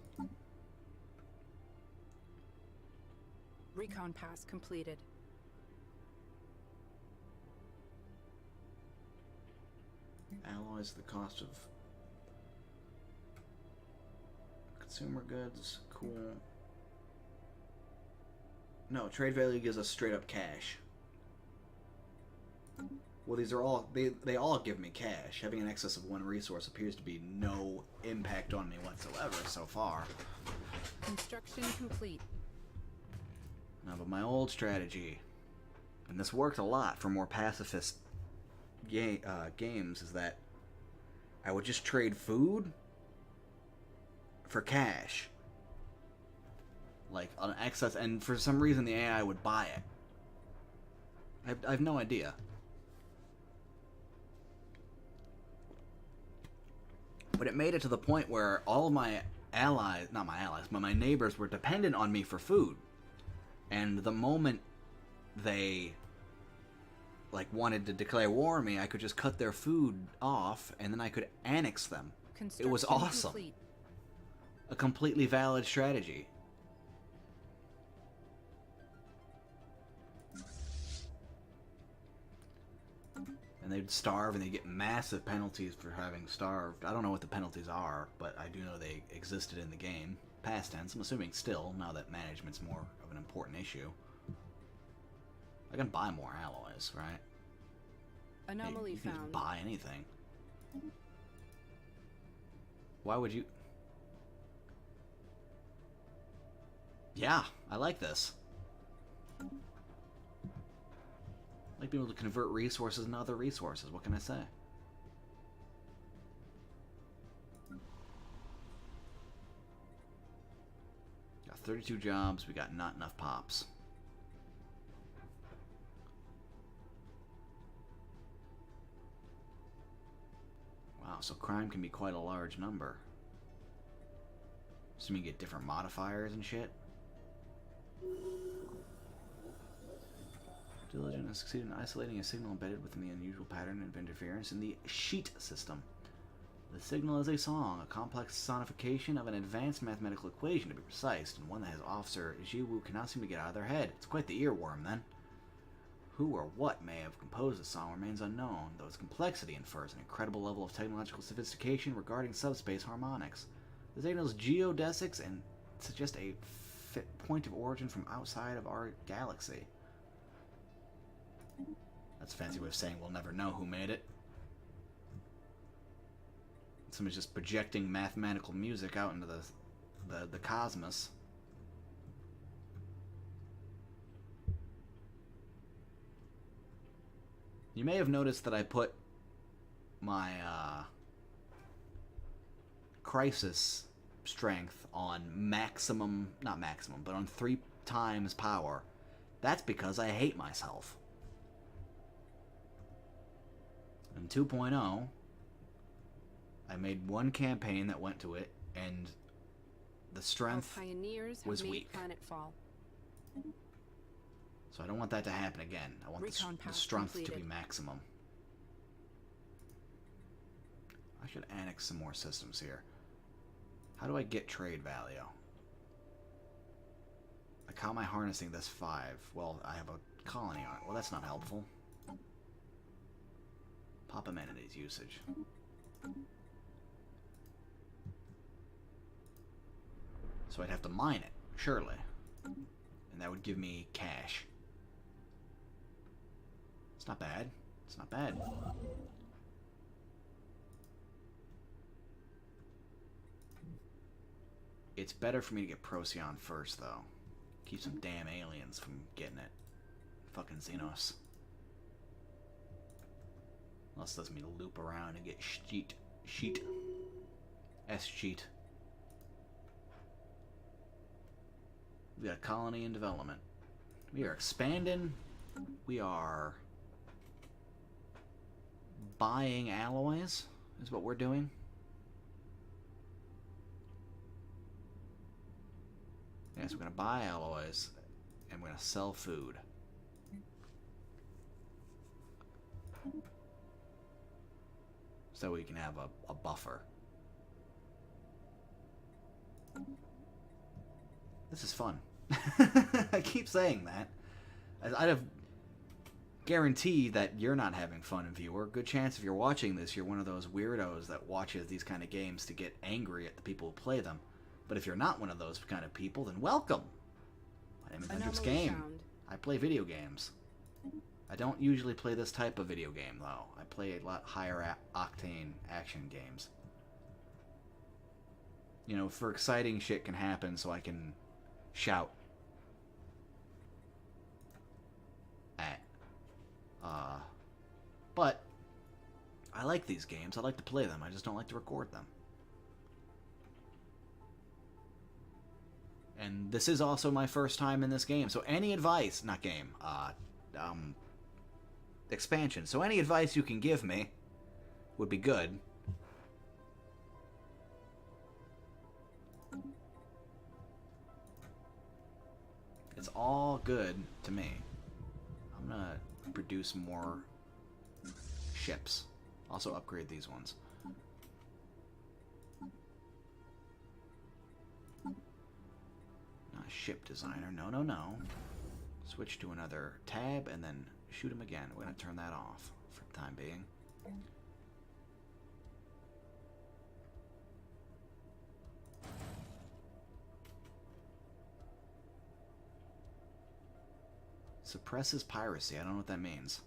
Speaker 5: Recon pass completed.
Speaker 1: Alloys, the cost of consumer goods. Cool. No, trade value gives us straight up cash. Well, these are all... They all give me cash. Having an excess of one resource appears to be no impact on me whatsoever so far.
Speaker 5: Construction complete.
Speaker 1: No, but my old strategy, and this worked a lot for more pacifist games, is that I would just trade food for cash. Like, an excess, and for some reason the AI would buy it. I have no idea. But it made it to the point where all of my allies, not my allies, but my neighbors were dependent on me for food. And the moment they, like, wanted to declare war on me, I could just cut their food off, and then I could annex them. It was awesome.
Speaker 5: Complete.
Speaker 1: A completely valid strategy. And they'd starve, and they'd get massive penalties for having starved. I don't know what the penalties are, but I do know they existed in the game. Past tense, I'm assuming still, now that management's more of an important issue. I can buy more alloys, right?
Speaker 5: Anomaly
Speaker 1: You can
Speaker 5: found.
Speaker 1: just buy anything. Why would you... Yeah, I like this. I like being able to convert resources into other resources. What can I say? Got 32 jobs. We got not enough pops. Wow, so crime can be quite a large number. So you get different modifiers and shit. Diligent has succeeded in isolating a signal embedded within the unusual pattern of interference in the sheet system. The signal is a song, a complex sonification of an advanced mathematical equation, to be precise, and one that his officer, Jiwoo, cannot seem to get out of their head. It's quite the earworm, then. Who or what may have composed the song remains unknown, though its complexity infers an incredible level of technological sophistication regarding subspace harmonics. The signal's geodesics and suggest a point of origin from outside of our galaxy. That's a fancy way of saying we'll never know who made it. Somebody's just projecting mathematical music out into the cosmos. You may have noticed that I put my crisis strength on maximum, not maximum, but on 3 times power. That's because I hate myself. In 2.0, I made one campaign that went to it, and the strength
Speaker 5: Our pioneers have
Speaker 1: was
Speaker 5: made
Speaker 1: weak.
Speaker 5: planetfall.
Speaker 1: So I don't want that to happen again. I want
Speaker 5: Recon
Speaker 1: the
Speaker 5: pass
Speaker 1: strength to be
Speaker 5: completed.
Speaker 1: maximum. I should annex some more systems here. How do I get trade value? Like, how am I harnessing this 5? Well, I have a colony on it. Well, that's not helpful. Pop amenities usage. So I'd have to mine it, surely. And that would give me cash. It's not bad. It's not bad. It's better for me to get Procyon first, though. Keep some damn aliens from getting it. Fucking Xenos. Unless it lets me loop around and get sheet. S-sheet. We got a colony in development. We are expanding. We are buying alloys, is what we're doing. Yes, we're going to buy alloys, and we're going to sell food. So we can have a buffer. This is fun. I keep saying that. I'd have guaranteed that you're not having fun, viewer. Good chance if you're watching this, you're one of those weirdos that watches these kind of games to get angry at the people who play them. But if you're not one of those kind of people, then welcome. My name is Ender's Game.
Speaker 5: Found.
Speaker 1: I play video games. I don't usually play this type of video game, though. I play a lot higher octane action games. You know, for exciting shit can happen, so I can shout at. But I like these games. I like to play them. I just don't like to record them. And this is also my first time in this game, so any advice, not game, expansion. So any advice you can give me would be good. It's all good to me. I'm gonna produce more ships. Also upgrade these ones. Not a ship designer. No, no, no. Switch to another tab and then shoot him again. We're gonna turn that off for the time being. Suppresses piracy. I don't know what that means.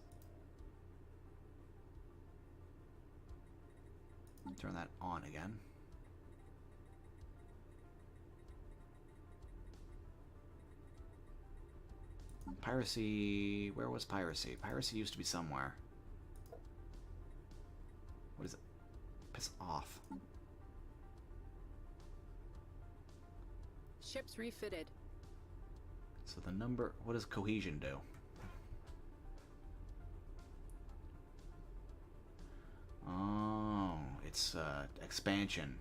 Speaker 1: Turn that on again. Piracy... Where was piracy? Piracy used to be somewhere. What is it? Piss off.
Speaker 5: Ships refitted.
Speaker 1: So the number... What does cohesion do? Oh, it's expansion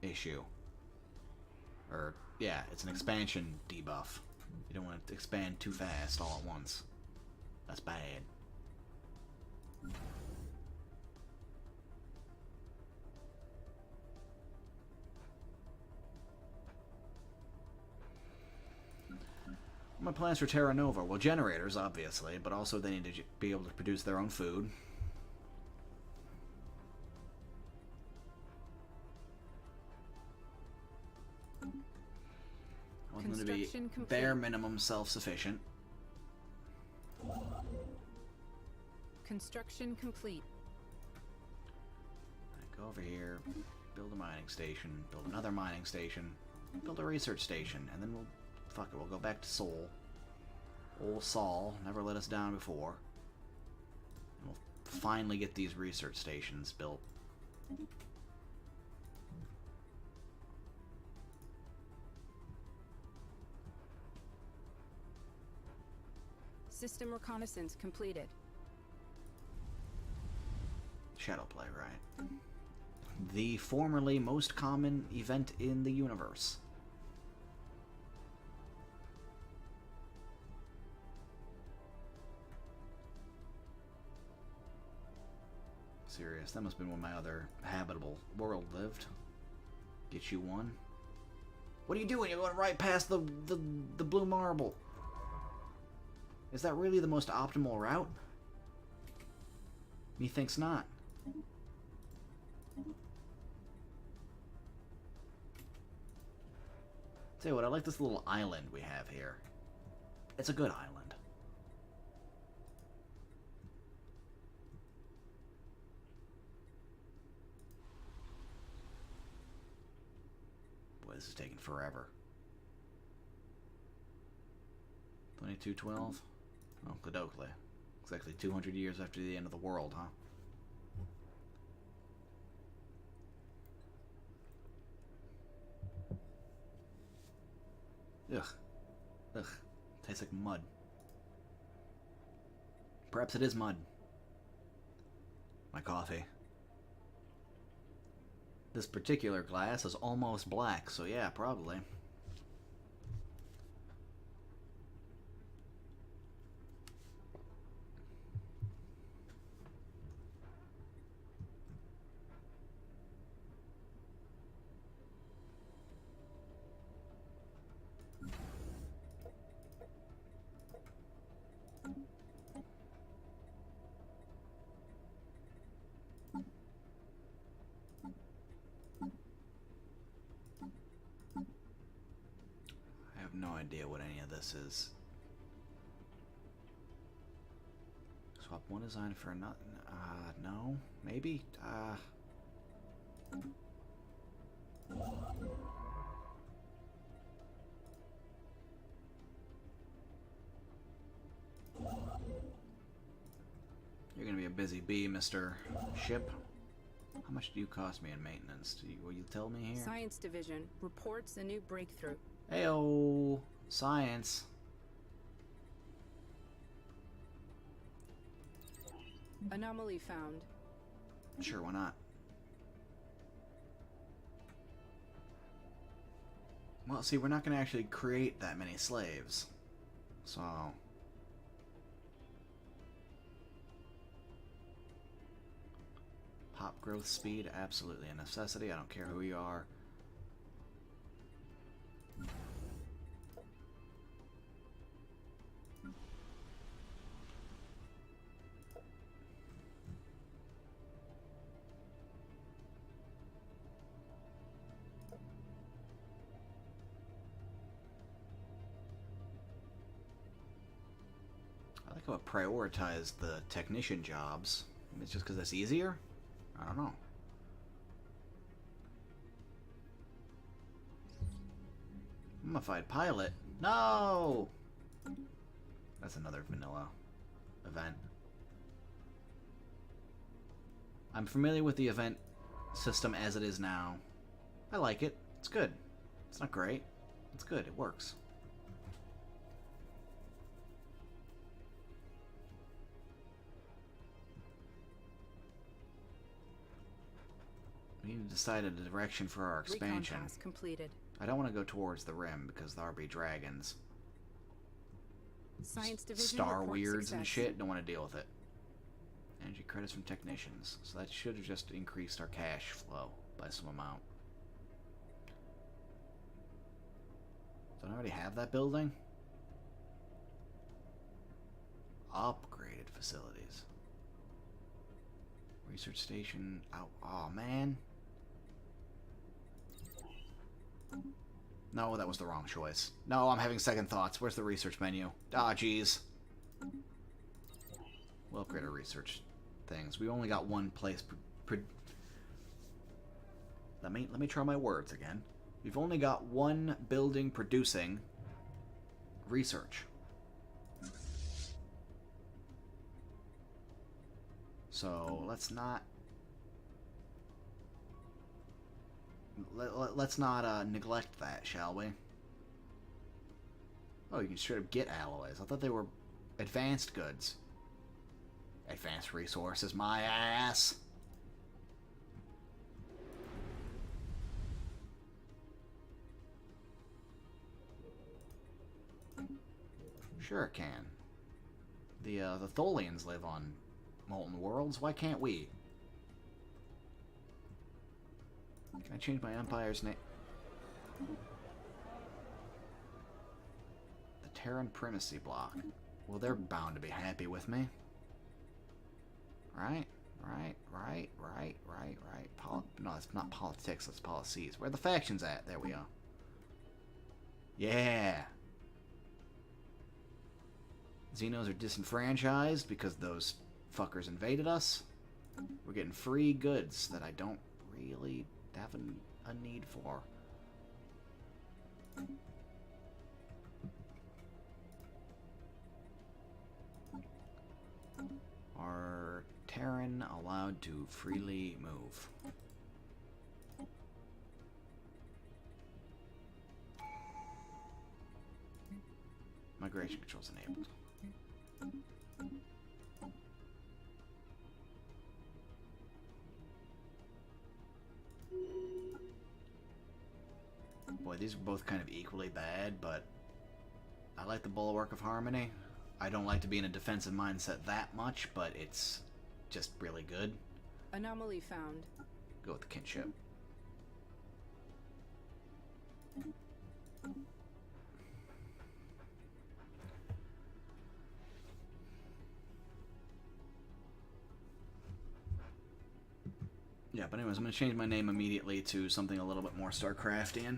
Speaker 1: issue. Or, yeah, it's an expansion debuff. You don't want to expand too fast all at once. That's bad. My plans for Terra Nova? Well, generators, obviously, but also they need to be able to produce their own food. I want them to be bare minimum self-sufficient.
Speaker 5: Construction complete.
Speaker 1: Go over here, build a mining station, build another mining station, build a research station, and then we'll... Fuck it, we'll go back to Sol. Old Sol, never let us down before. And we'll finally get these research stations built.
Speaker 5: System reconnaissance completed.
Speaker 1: Shadowplay, right? The formerly most common event in the universe. serious. That must have been when my other habitable world lived. Get you one. What are you doing? You're going right past the blue marble. Is that really the most optimal route? Methinks not. Tell you what, I like this little island we have here. It's a good island. Boy, this is taking forever. 2212? Oh, Cladoclé. Exactly 200 years after the end of the world, huh? Ugh. Ugh. Tastes like mud. Perhaps it is mud. My coffee. This particular glass is almost black, so yeah, probably. I have no idea what any of this is. Swap one design for another. No? Maybe? You're gonna be a busy bee, Mr. Ship. How much do you cost me in maintenance? Will you tell me here?
Speaker 5: Science Division reports a new breakthrough.
Speaker 1: Heyo, science.
Speaker 5: Anomaly found.
Speaker 1: Sure, why not? Well, see, we're not going to actually create that many slaves. So... Pop growth speed, absolutely a necessity. I don't care who you are. I like how it prioritized the technician jobs. It's just because that's easier? I don't know. Mummified pilot? No! That's another vanilla event. I'm familiar with the event system as it is now. I like it. It's good. It's not great. It's good. It works. We need to decide a direction for our expansion.
Speaker 5: Recon pass completed.
Speaker 1: I don't want to go towards the rim because there'll be dragons.
Speaker 5: Science Division
Speaker 1: Star
Speaker 5: reports
Speaker 1: weirds and
Speaker 5: success.
Speaker 1: shit. Don't want to deal with it. Energy credits from technicians. So that should have just increased our cash flow by some amount. Don't I already have that building? Upgraded facilities. Research station. Oh man. No, that was the wrong choice. No, I'm having second thoughts. Where's the research menu? Ah, jeez. We'll upgrade our research things. We only got one place. Let me try my words again. We've only got one building producing research. So let's not. Let's not neglect that, shall we? Oh, you can straight up get alloys. I thought they were advanced goods. Advanced resources, my ass. Sure it can. The Tholians live on Molten Worlds. Why can't we? Can I change my empire's name? The Terran Primacy block. Well, they're bound to be happy with me. Right? Right. No, it's not politics, it's policies. Where are the factions at? There we are. Yeah! Xenos are disenfranchised because those fuckers invaded us. We're getting free goods that I don't really have a need for. Are Terran allowed to freely move? Migration controls enabled. Boy, these are both kind of equally bad, but I like the Bulwark of Harmony. I don't like to be in a defensive mindset that much, but it's just really good.
Speaker 5: Anomaly found.
Speaker 1: Go with the kinship. Yeah, but anyways, I'm going to change my name immediately to something a little bit more StarCraftian.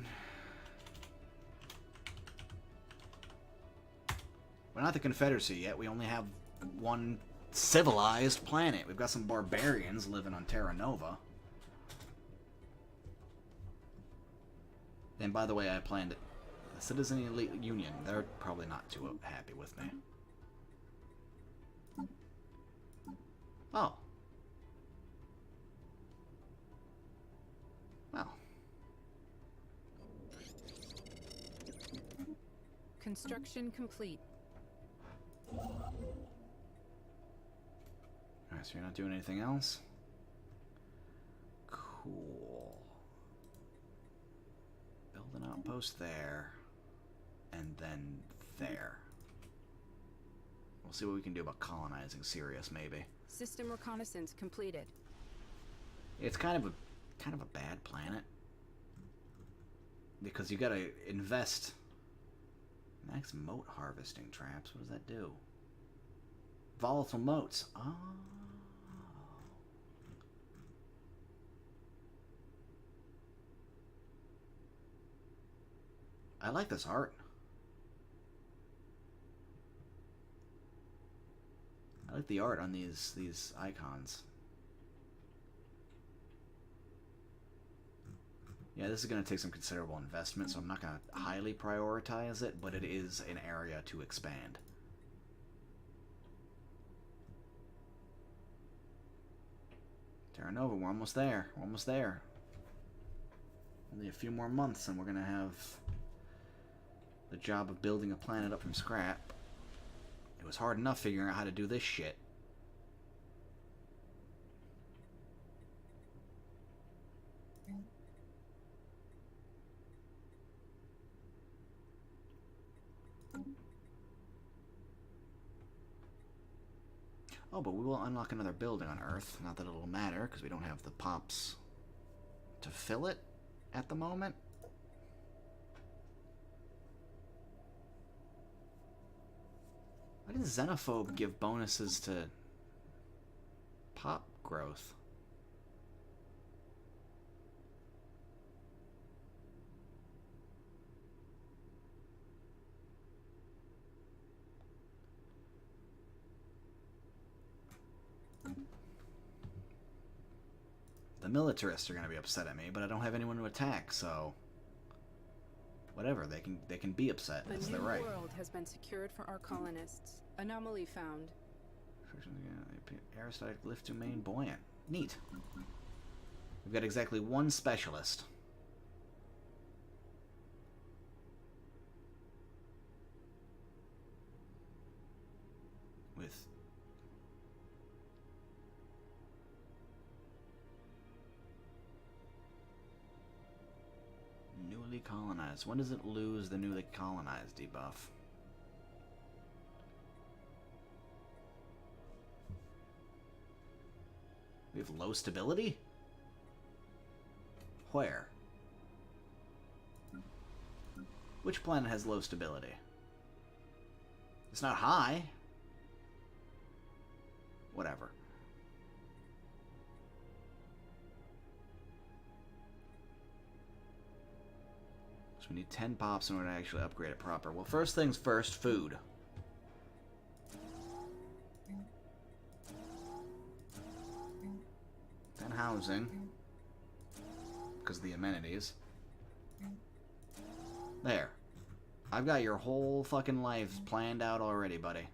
Speaker 1: We're not the Confederacy yet. We only have one civilized planet. We've got some barbarians living on Terra Nova. And by the way, I planned it. The Citizen Elite Union. They're probably not too happy with me. Oh. Well.
Speaker 5: Construction complete.
Speaker 1: Alright, so you're not doing anything else? Cool. Build an outpost there. And then there. We'll see what we can do about colonizing Sirius, maybe.
Speaker 5: System reconnaissance completed.
Speaker 1: It's kind of a bad planet. Because you gotta invest. Max moat harvesting traps. What does that do? Volatile moats. Oh. I like this art. I like the art on these icons. Yeah, this is going to take some considerable investment, so I'm not going to highly prioritize it, but it is an area to expand. Terra Nova, we're almost there. We're almost there. Only a few more months and we're going to have the job of building a planet up from scrap. It was hard enough figuring out how to do this shit. Oh, but we will unlock another building on Earth. Not that it'll matter, because we don't have the pops to fill it at the moment. Why does Xenophobe give bonuses to pop growth? The militarists are going to be upset at me, but I don't have anyone to attack, so whatever, they can be upset. That's their right.
Speaker 5: A new world has been secured for our colonists. Anomaly found.
Speaker 1: Aerostatic lift domain buoyant. Neat. We've got exactly one specialist. With newly colonized. When does it lose the newly colonized debuff? We have low stability? Where? Which planet has low stability? It's not high. Whatever. So we need 10 pops in order to actually upgrade it proper. Well, first things first, food. Then housing. Because of the amenities. There. I've got your whole fucking life planned out already, buddy.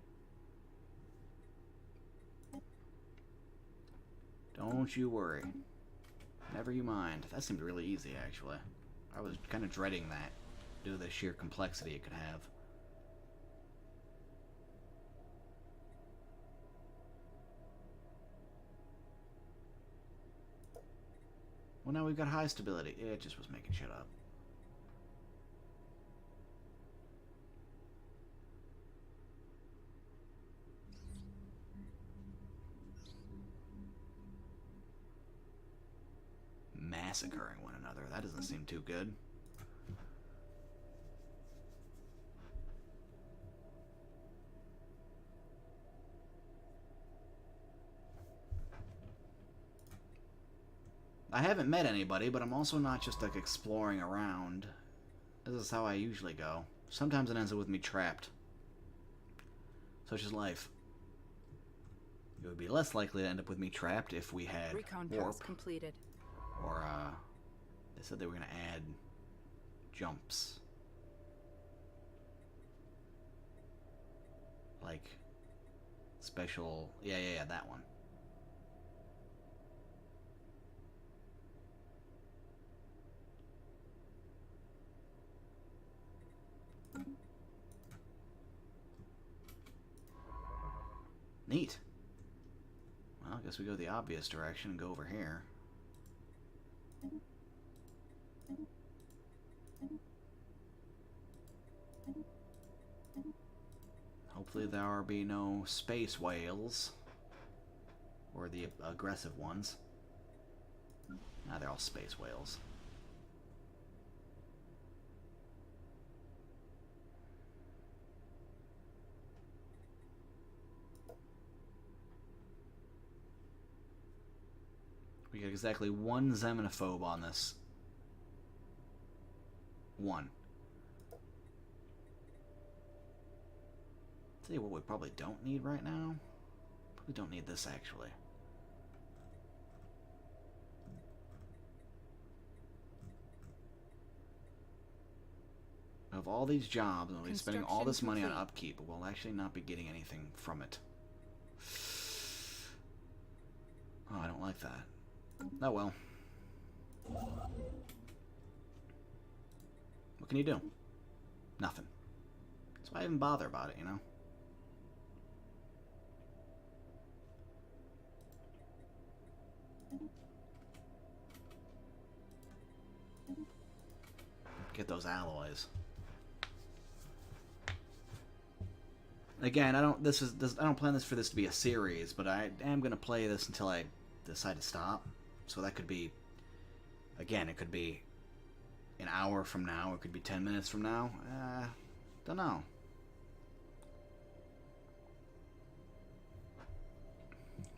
Speaker 1: Don't you worry. Never you mind. That seemed really easy, actually. I was kind of dreading that, due to the sheer complexity it could have. Well, now we've got high stability. It just was making shit up. Massacring one another. That doesn't seem too good. I haven't met anybody, but I'm also not just like exploring around. This is how I usually go. Sometimes it ends up with me trapped. Such is life. It would be less likely to end up with me trapped if we had
Speaker 5: Recon
Speaker 1: warp.
Speaker 5: pass completed.
Speaker 1: Or, they said they were going to add jumps. Like, special... Yeah, that one. Neat. Well, I guess we go the obvious direction and go over here. Hopefully there be no space whales. Or the aggressive ones. Nah, they're all space whales. We get exactly one xenophobe on this. One. Tell you what we probably don't need right now. Probably don't need this, actually. Of all these jobs, we'll be spending all this money on upkeep, but we'll actually not be getting anything from it. Oh, I don't like that. Oh well. What can you do? Nothing. That's why I even bother about it, you know? Get those alloys. Again, I don't plan this for this to be a series, but I am gonna play this until I decide to stop. So that could be, again, it could be an hour from now, it could be 10 minutes from now. Don't know.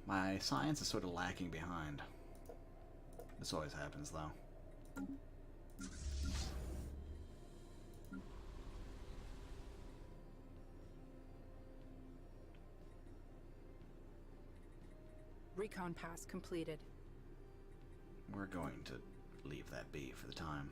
Speaker 1: My science is sort of lacking behind. This always happens, though.
Speaker 5: Recon pass completed.
Speaker 1: We're going to leave that be for the time.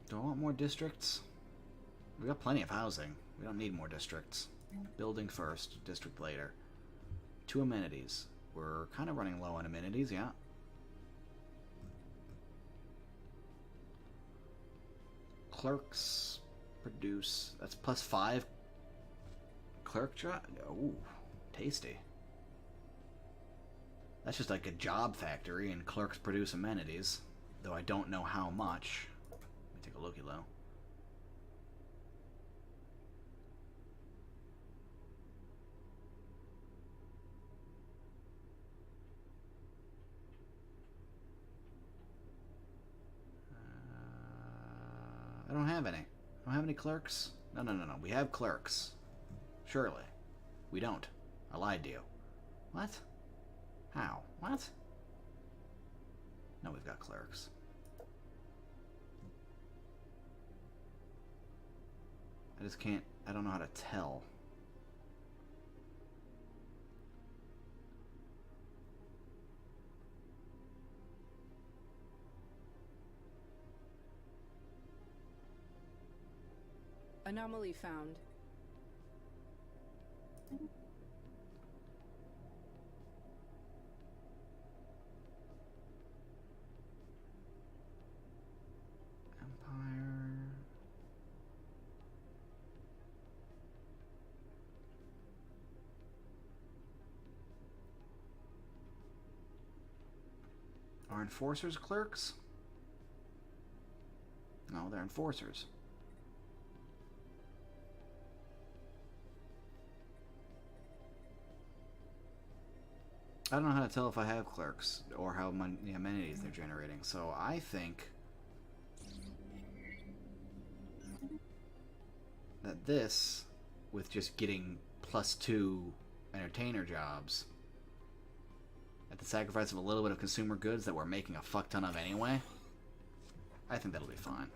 Speaker 1: Do I want more districts? We got plenty of housing. We don't need more districts. Building first, district later. 2 amenities. We're kind of running low on amenities, yeah. Clerks produce. That's +5. Clerk job. Ooh, tasty. That's just like a job factory, and clerks produce amenities. Though I don't know how much. Let me take a looky low. I don't have any. I don't have any clerks. No. We have clerks. Surely. We don't. I lied to you. What? How? What? No, we've got clerks. I just can't... I don't know how to tell.
Speaker 5: Anomaly found.
Speaker 1: Empire... Are enforcers clerks? No, they're enforcers. I don't know how to tell if I have clerks or how many amenities they're generating, so I think that this, with just getting +2 entertainer jobs, at the sacrifice of a little bit of consumer goods that we're making a fuck ton of anyway, I think that'll be fine.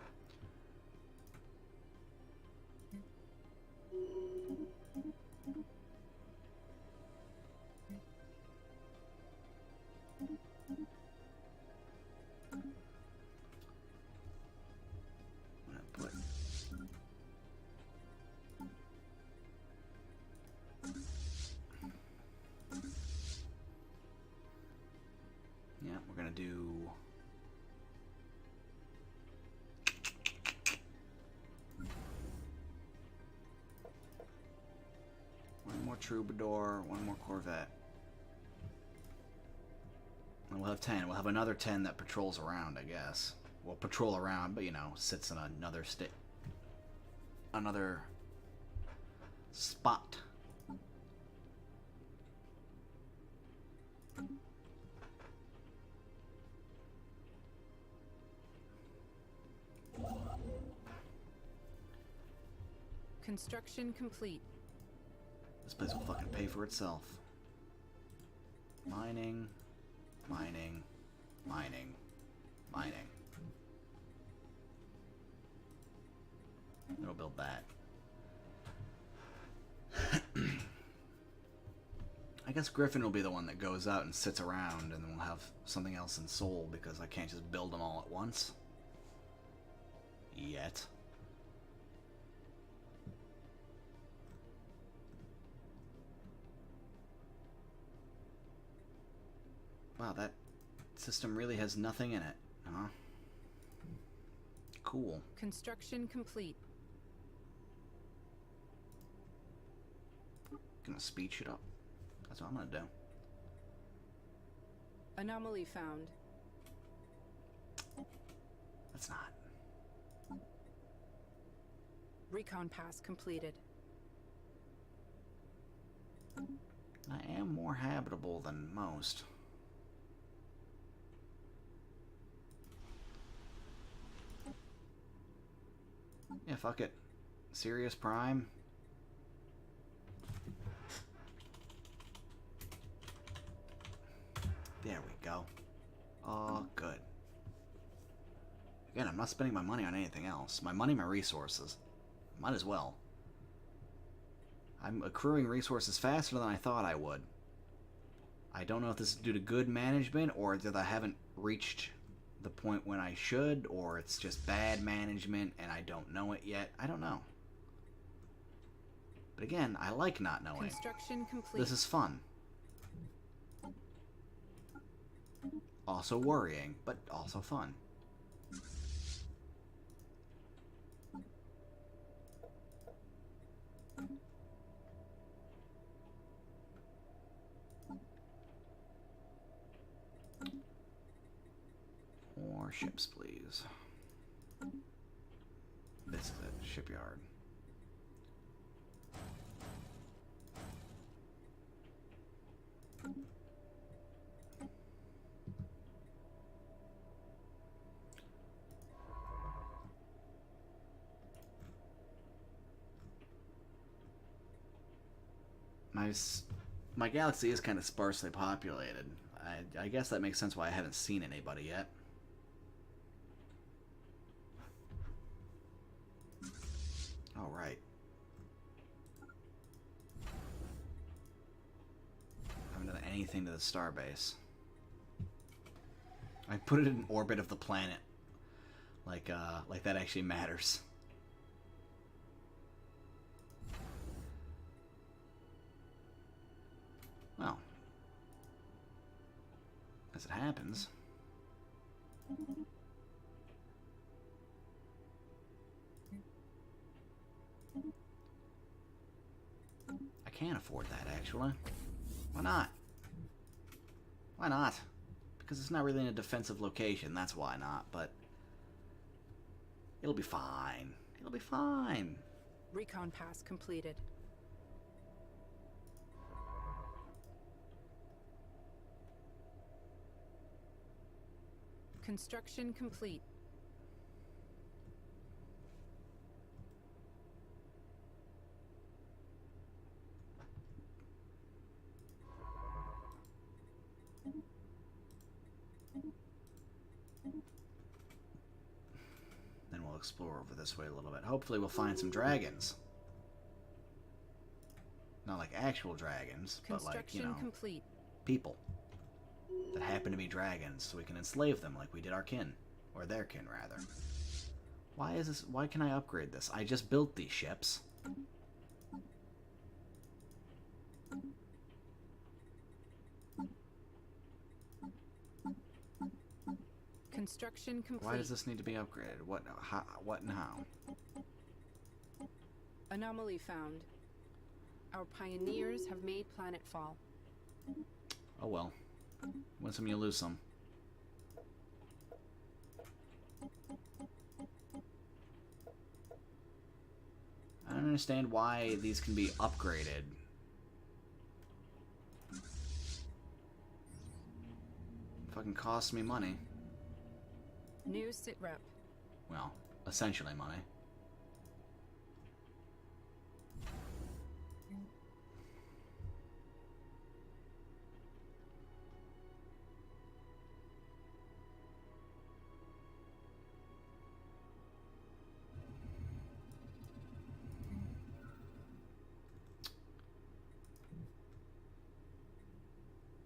Speaker 1: Yeah, we're gonna do one more troubadour, one more corvette. And we'll have 10. We'll have another 10 that patrols around, I guess. Well, patrol around, but you know, sits in another another spot.
Speaker 5: Construction complete.
Speaker 1: This place will fucking pay for itself. Mining, mining, mining, mining. It'll build that. I guess Griffin will be the one that goes out and sits around, and then we'll have something else in Seoul because I can't just build them all at once. Yet. Wow, that system really has nothing in it, huh? Cool.
Speaker 5: Construction complete.
Speaker 1: Gonna speed shit up. That's what I'm gonna do.
Speaker 5: Anomaly found.
Speaker 1: That's not.
Speaker 5: Recon pass completed.
Speaker 1: I am more habitable than most. Yeah, fuck it. Sirius Prime. There we go. Oh, good. Again, I'm not spending my money on anything else. My money, my resources. Might as well. I'm accruing resources faster than I thought I would. I don't know if this is due to good management, or that I haven't reached the point when I should, or it's just bad management and I don't know it yet. I don't know. But again, I like not knowing.
Speaker 5: Construction complete.
Speaker 1: This is fun. Also worrying, but also fun. ships, please. This is it, shipyard. My galaxy is kind of sparsely populated. I guess that makes sense why I haven't seen anybody yet. All right. I haven't done anything to the starbase. I put it in orbit of the planet. Like that actually matters. Well, as it happens, I can't afford that, actually. Why not? Why not? Because it's not really in a defensive location, that's why not, but it'll be fine. It'll be fine.
Speaker 5: Recon pass completed. Construction complete.
Speaker 1: Then we'll explore over this way a little bit. Hopefully we'll find some dragons. Not like actual dragons, but like, you know,
Speaker 5: complete.
Speaker 1: people that happen to be dragons, so we can enslave them like we did our kin. Or their kin, rather. Why is this? Why can I upgrade this? I just built these ships.
Speaker 5: Construction complete.
Speaker 1: Why does this need to be upgraded? What? How, what and how?
Speaker 5: Anomaly found. Our pioneers have made planetfall.
Speaker 1: Oh well. Win some, you lose some. I don't understand why these can be upgraded. Fucking costs me money.
Speaker 5: New sit rep.
Speaker 1: Well, essentially money.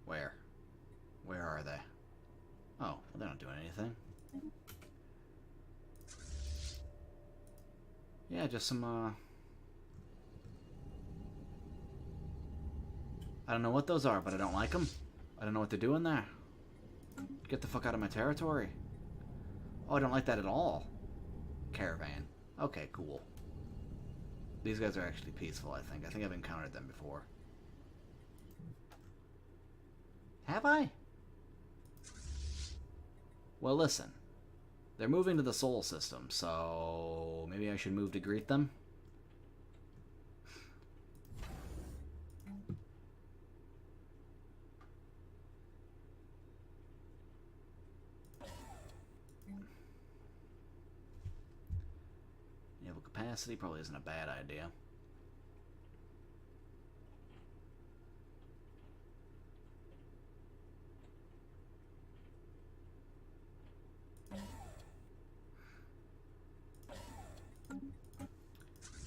Speaker 1: Where? Where are they? Oh, well, they're not doing anything. Yeah, just some, I don't know what those are, but I don't like them. I don't know what they're doing there. Get the fuck out of my territory. Oh, I don't like that at all. Caravan. Okay, cool. These guys are actually peaceful, I think. I think I've encountered them before. Have I? Well, listen. They're moving to the Sol system, so maybe I should move to greet them? Naval capacity probably isn't a bad idea.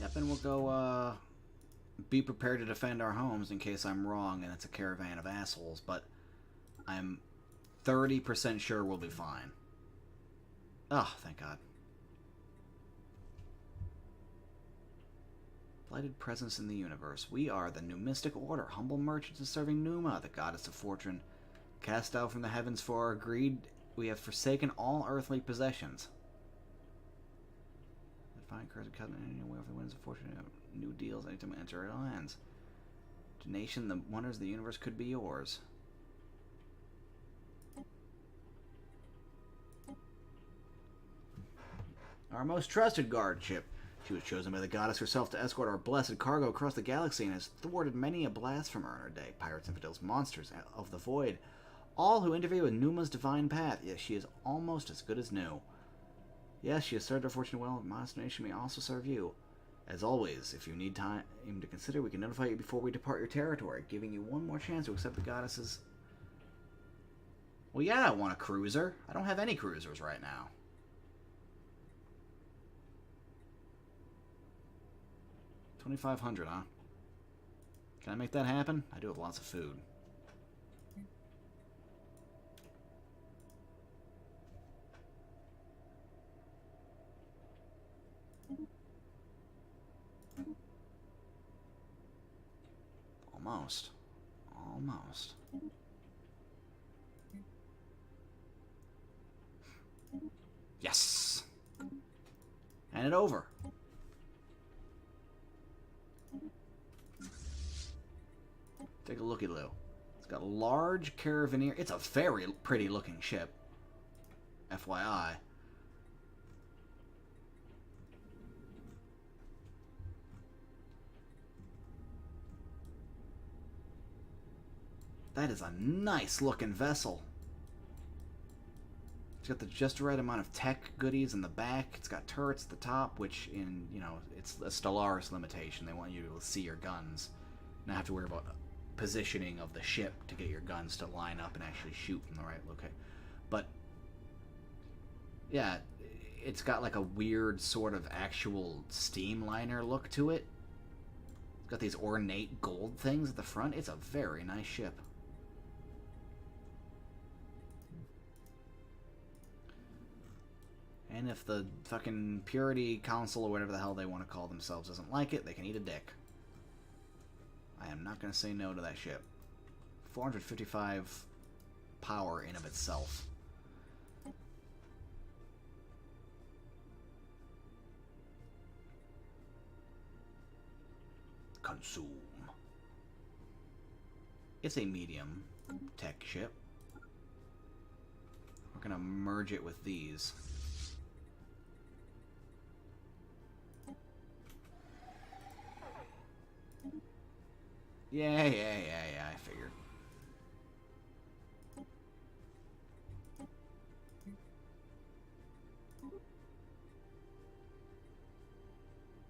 Speaker 1: Yep, and we'll go, be prepared to defend our homes in case I'm wrong and it's a caravan of assholes, but I'm 30% sure we'll be fine. Oh, thank God. Blighted presence in the universe. We are the New Mystic Order, humble merchants serving Numa, the goddess of fortune. Cast out from the heavens for our greed, we have forsaken all earthly possessions. Find curse covenant any way over the winds of fortune. New deals anytime we enter our lands. Donation, the wonders of the universe could be yours. Our most trusted guard ship. She was chosen by the goddess herself to escort our blessed cargo across the galaxy and has thwarted many a blasphemer in her day. Pirates, infidels, monsters of the void. All who interfere with Numa's divine path. Yes, she is almost as good as new. Yes, she has served our fortune well. Modest nation may also serve you. As always, if you need time to consider, we can notify you before we depart your territory, giving you one more chance to accept the goddess's... Well, yeah, I want a cruiser. I don't have any cruisers right now. $2,500, huh? Can I make that happen? I do have lots of food. Almost. Almost. Yes! Hand it over. Take a looky-loo. It's got a large caravaneer. It's a very pretty looking ship. FYI. That is a nice looking vessel. It's got the just right amount of tech goodies in the back. It's got turrets at the top, which in, you know, it's a Stellaris limitation. They want you to see your guns. Not have to worry about positioning of the ship to get your guns to line up and actually shoot from the right location. But yeah, it's got like a weird sort of actual steam liner look to it. It's got these ornate gold things at the front. It's a very nice ship. And if the fucking Purity Council or whatever the hell they want to call themselves doesn't like it, they can eat a dick. I am not going to say no to that ship. 455 power in of itself. Consume. It's a medium tech ship. We're going to merge it with these. Yeah, I figured.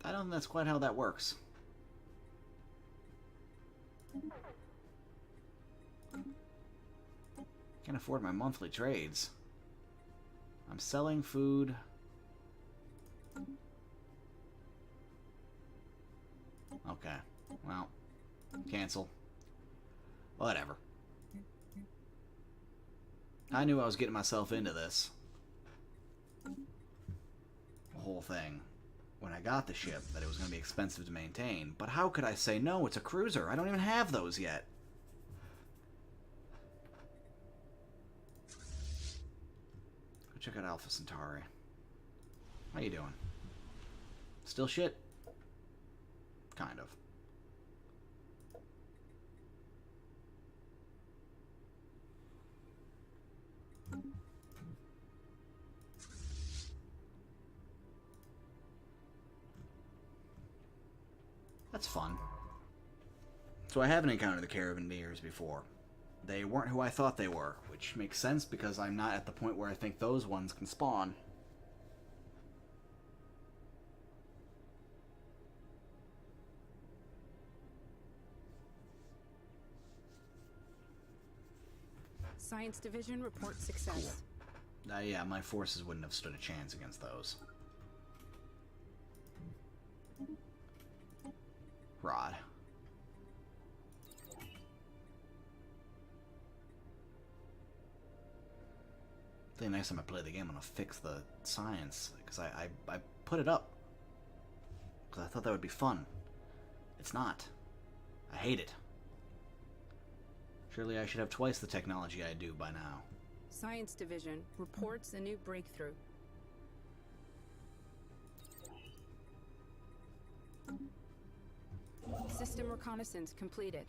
Speaker 1: I don't think that's quite how that works. Can't afford my monthly trades. I'm selling food. Okay, well... Cancel. Whatever. I knew I was getting myself into this. The whole thing. When I got the ship, that it was going to be expensive to maintain. But how could I say no? It's a cruiser. I don't even have those yet. Go check out Alpha Centauri. How you doing? Still shit? Kind of. That's fun. So I haven't encountered the Carabineers before. They weren't who I thought they were, which makes sense because I'm not at the point where I think those ones can spawn.
Speaker 5: Science Division report success.
Speaker 1: Cool. Yeah, my forces wouldn't have stood a chance against those. Rod. I think next time I play the game, I'm gonna fix the science because I put it up because I thought that would be fun. It's not. I hate it. Surely I should have twice the technology I do by now.
Speaker 5: Science Division reports a new breakthrough. System reconnaissance completed.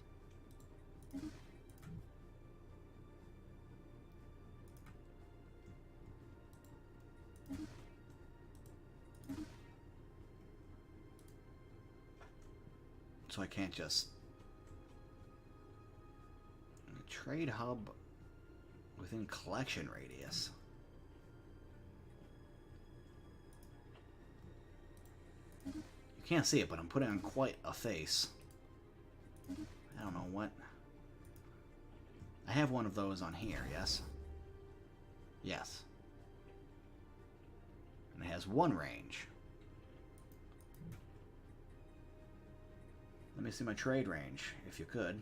Speaker 1: so I can't just... Trade hub within collection radius. You can't see it, but I'm putting on quite a face. I don't know what... I have one of those on here, yes? Yes. And it has one range. Let me see my trade range, if you could.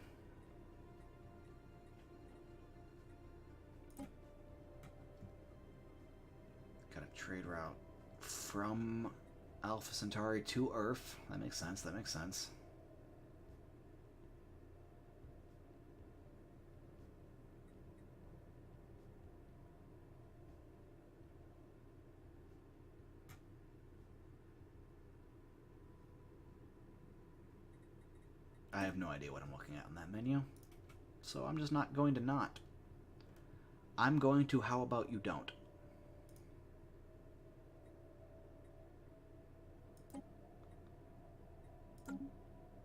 Speaker 1: Got a trade route from Alpha Centauri to Earth. That makes sense, that makes sense. I have no idea what I'm looking at on that menu, so I'm just not going to not. I'm going to how about you don't.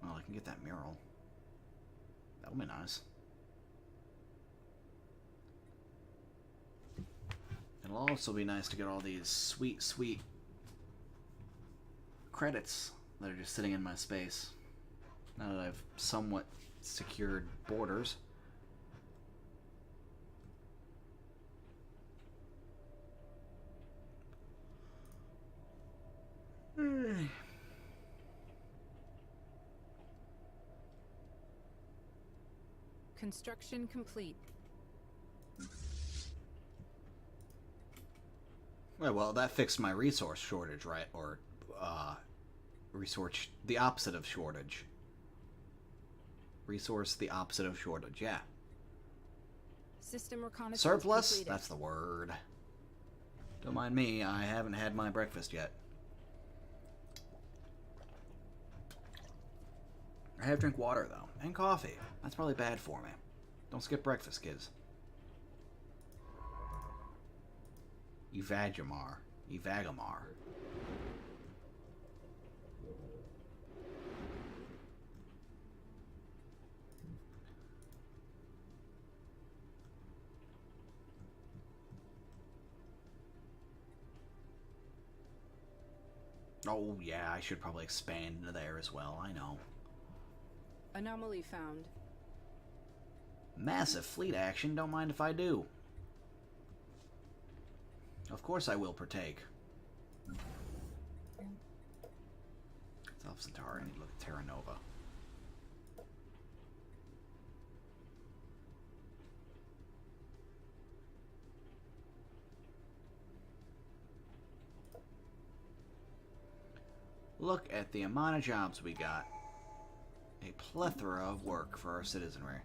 Speaker 1: Well, I can get that mural. That'll be nice. It'll also be nice to get all these sweet, sweet credits that are just sitting in my space. Now that I've somewhat secured borders.
Speaker 5: Construction complete.
Speaker 1: Well, that fixed my resource shortage, right? Or, resource, the opposite of shortage. Resource, the opposite of shortage, yeah.
Speaker 5: System reconnaissance
Speaker 1: Surplus?
Speaker 5: completed.
Speaker 1: That's the word. Don't mind me, I haven't had my breakfast yet. I have drink water, though. And coffee. That's probably bad for me. Don't skip breakfast, kids. Evagamar. Oh, yeah, I should probably expand into there as well, I know.
Speaker 5: Anomaly found.
Speaker 1: Massive fleet action, don't mind if I do. Of course I will partake. It's Alpha Centauri, I need to look at Terra Nova. Look at the amount of jobs we got. A plethora of work for our citizenry.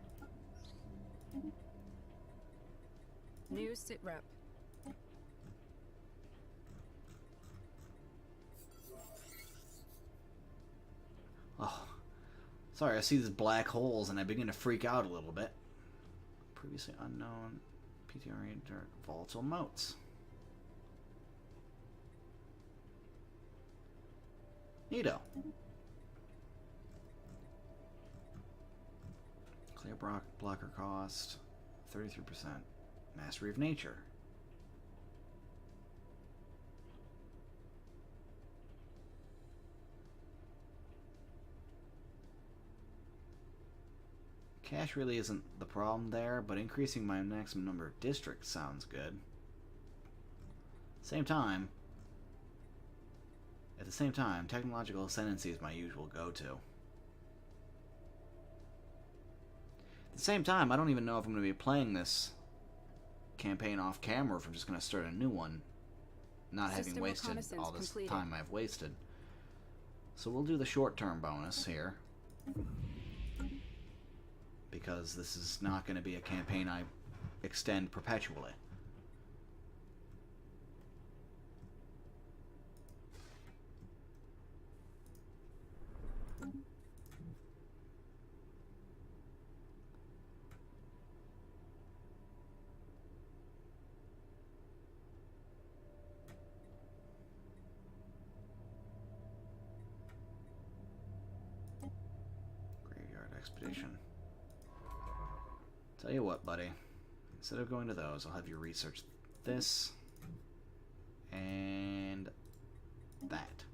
Speaker 5: New sit rep.
Speaker 1: Oh, sorry, I see these black holes and I begin to freak out a little bit. Previously unknown PTR volatile motes. Neato. Clear blocker cost, 33%. Mastery of nature. Cash really isn't the problem there, but increasing my maximum number of districts sounds good. At the same time, technological ascendancy is my usual go-to. At the same time, I don't even know if I'm going to be playing this campaign off camera, or if I'm just going to start a new one, not having wasted all this time I've wasted. So we'll do the short-term bonus here, because this is not going to be a campaign I extend perpetually. expedition. Tell you what, buddy. Instead of going to those, I'll have you research this and that.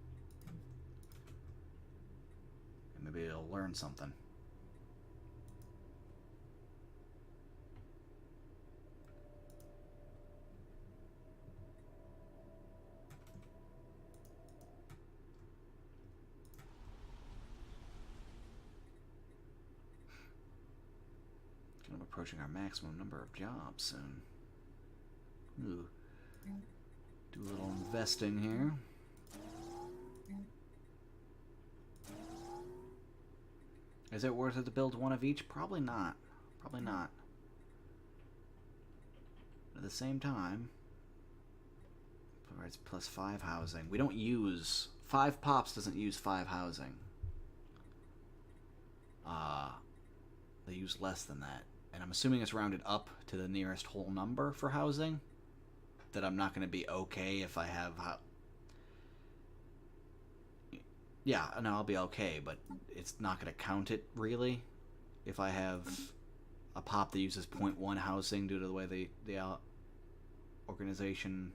Speaker 1: And maybe you'll learn something. I'm approaching our maximum number of jobs soon. Ooh. Do a little investing here. Is it worth it to build one of each? Probably not. Probably not. At the same time, provides +5 housing. We don't use 5 pops. Doesn't use 5 housing. They use less than that. And I'm assuming it's rounded up to the nearest whole number for housing. That I'm not going to be okay if I have... Yeah, no, I'll be okay, but it's not going to count it, really. If I have a pop that uses 0.1 housing due to the way the organization...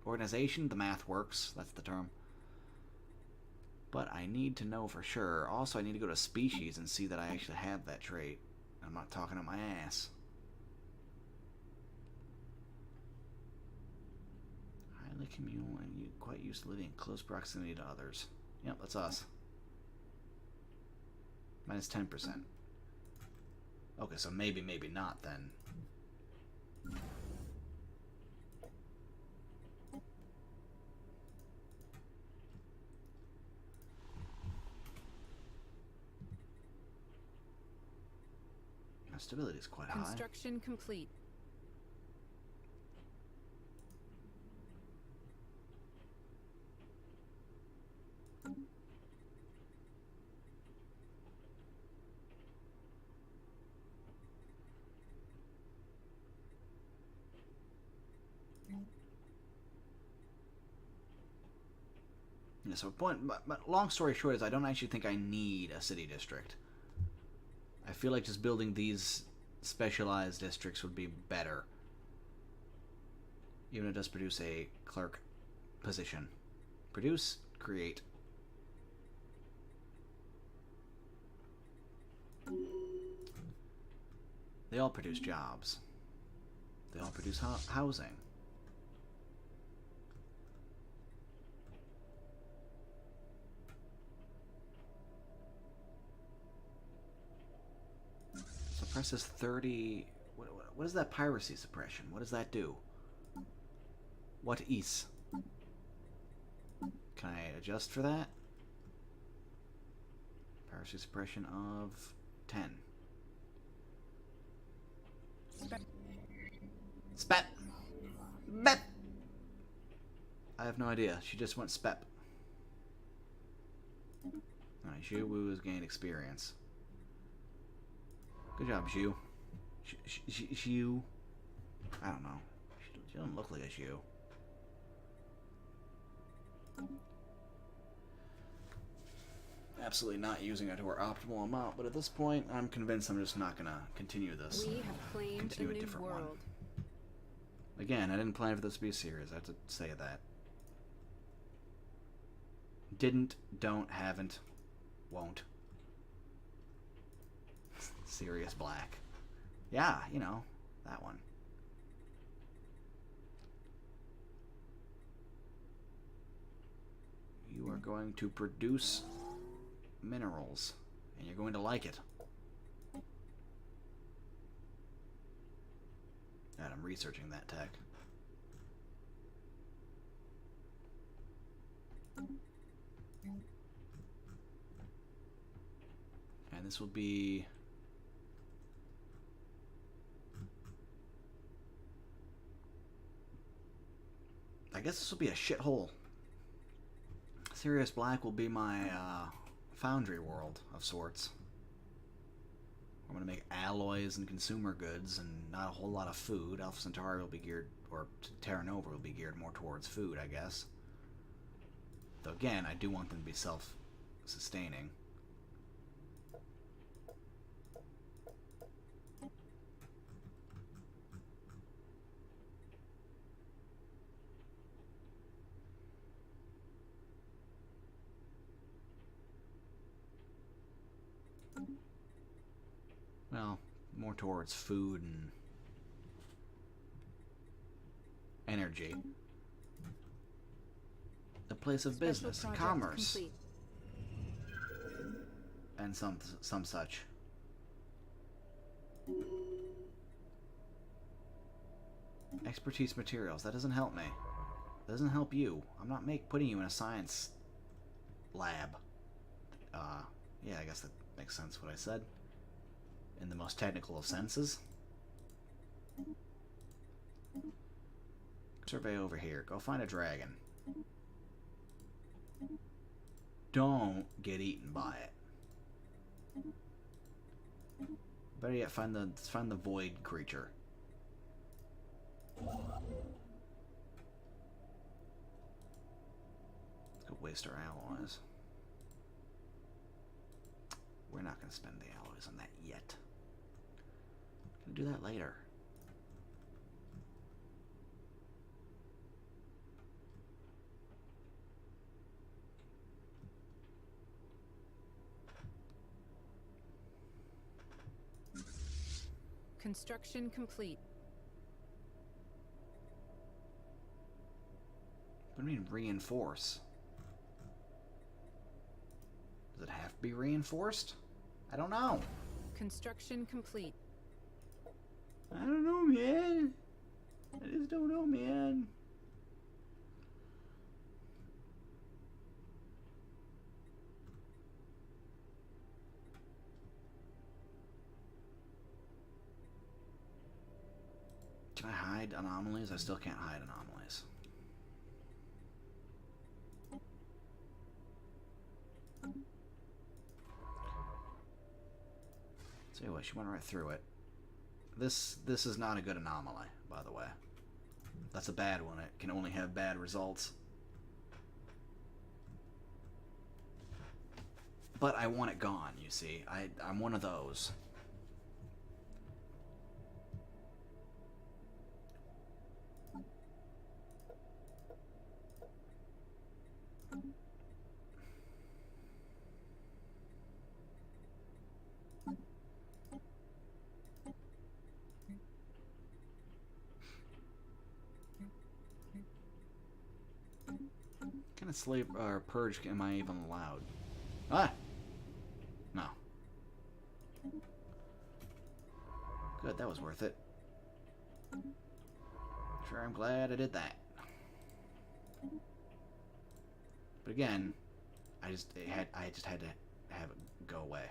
Speaker 1: the math works, that's the term. But I need to know for sure. Also, I need to go to species and see that I actually have that trait. I'm not talking up my ass. Highly communal and quite used to living in close proximity to others. Yep, that's us. Minus 10%. Okay, so maybe not then. Stability is quite high.
Speaker 5: Construction complete.
Speaker 1: Yeah, so but long story short is I don't actually think I need a city district. I feel like just building these specialized districts would be better. Even if it does produce a clerk position. Produce, create. They all produce jobs. They all produce housing. Suppresses 30... What is that piracy suppression? What does that do? What is? Can I adjust for that? Piracy suppression of 10. Spep! Bep! I have no idea. She just went spep. Alright, Zhu Wu has gained experience. Good job, Zhu. Zhu. I don't know. She doesn't look like a Zhu. Absolutely not using it to her optimal amount, but at this point, I'm convinced I'm just not gonna continue this.
Speaker 5: We have claimed
Speaker 1: Continue
Speaker 5: a new
Speaker 1: different
Speaker 5: world.
Speaker 1: one. Again, I didn't plan for this to be a series. I have to say that. Didn't, don't, haven't, won't. Sirius Black. Yeah, you know, that one. You are going to produce minerals, and you're going to like it. And I'm researching that tech. And this will be... I guess this will be a shithole. Sirius Black will be my foundry world of sorts. I'm going to make alloys and consumer goods and not a whole lot of food. Alpha Centauri will be geared, or Terra Nova will be geared more towards food, I guess. Though again, I do want them to be self-sustaining. more towards food and energy. A place of business and commerce.
Speaker 5: Complete.
Speaker 1: And some such. Expertise materials. That doesn't help me. That doesn't help you. I'm not putting you in a science lab. Yeah, I guess that makes sense what I said. In the most technical of senses. Survey over here. Go find a dragon. Don't get eaten by it. Better yet, find the void creature. Let's go waste our alloys. We're not going to spend the alloys on that yet. We'll do that later.
Speaker 5: Construction complete.
Speaker 1: What do you mean reinforce? Does it have to be reinforced? I don't know.
Speaker 5: Construction complete.
Speaker 1: I don't know, man. I just don't know, man. Can I hide anomalies? I still can't hide anomalies. So anyway, she went right through it. This is not a good anomaly, by the way. That's a bad one. It can only have bad results. But I want it gone, you see. I'm one of those. What kind of slave or purge am I even allowed? Ah! No. Good, that was worth it. Sure, I'm glad I did that. But again, I just had to have it go away.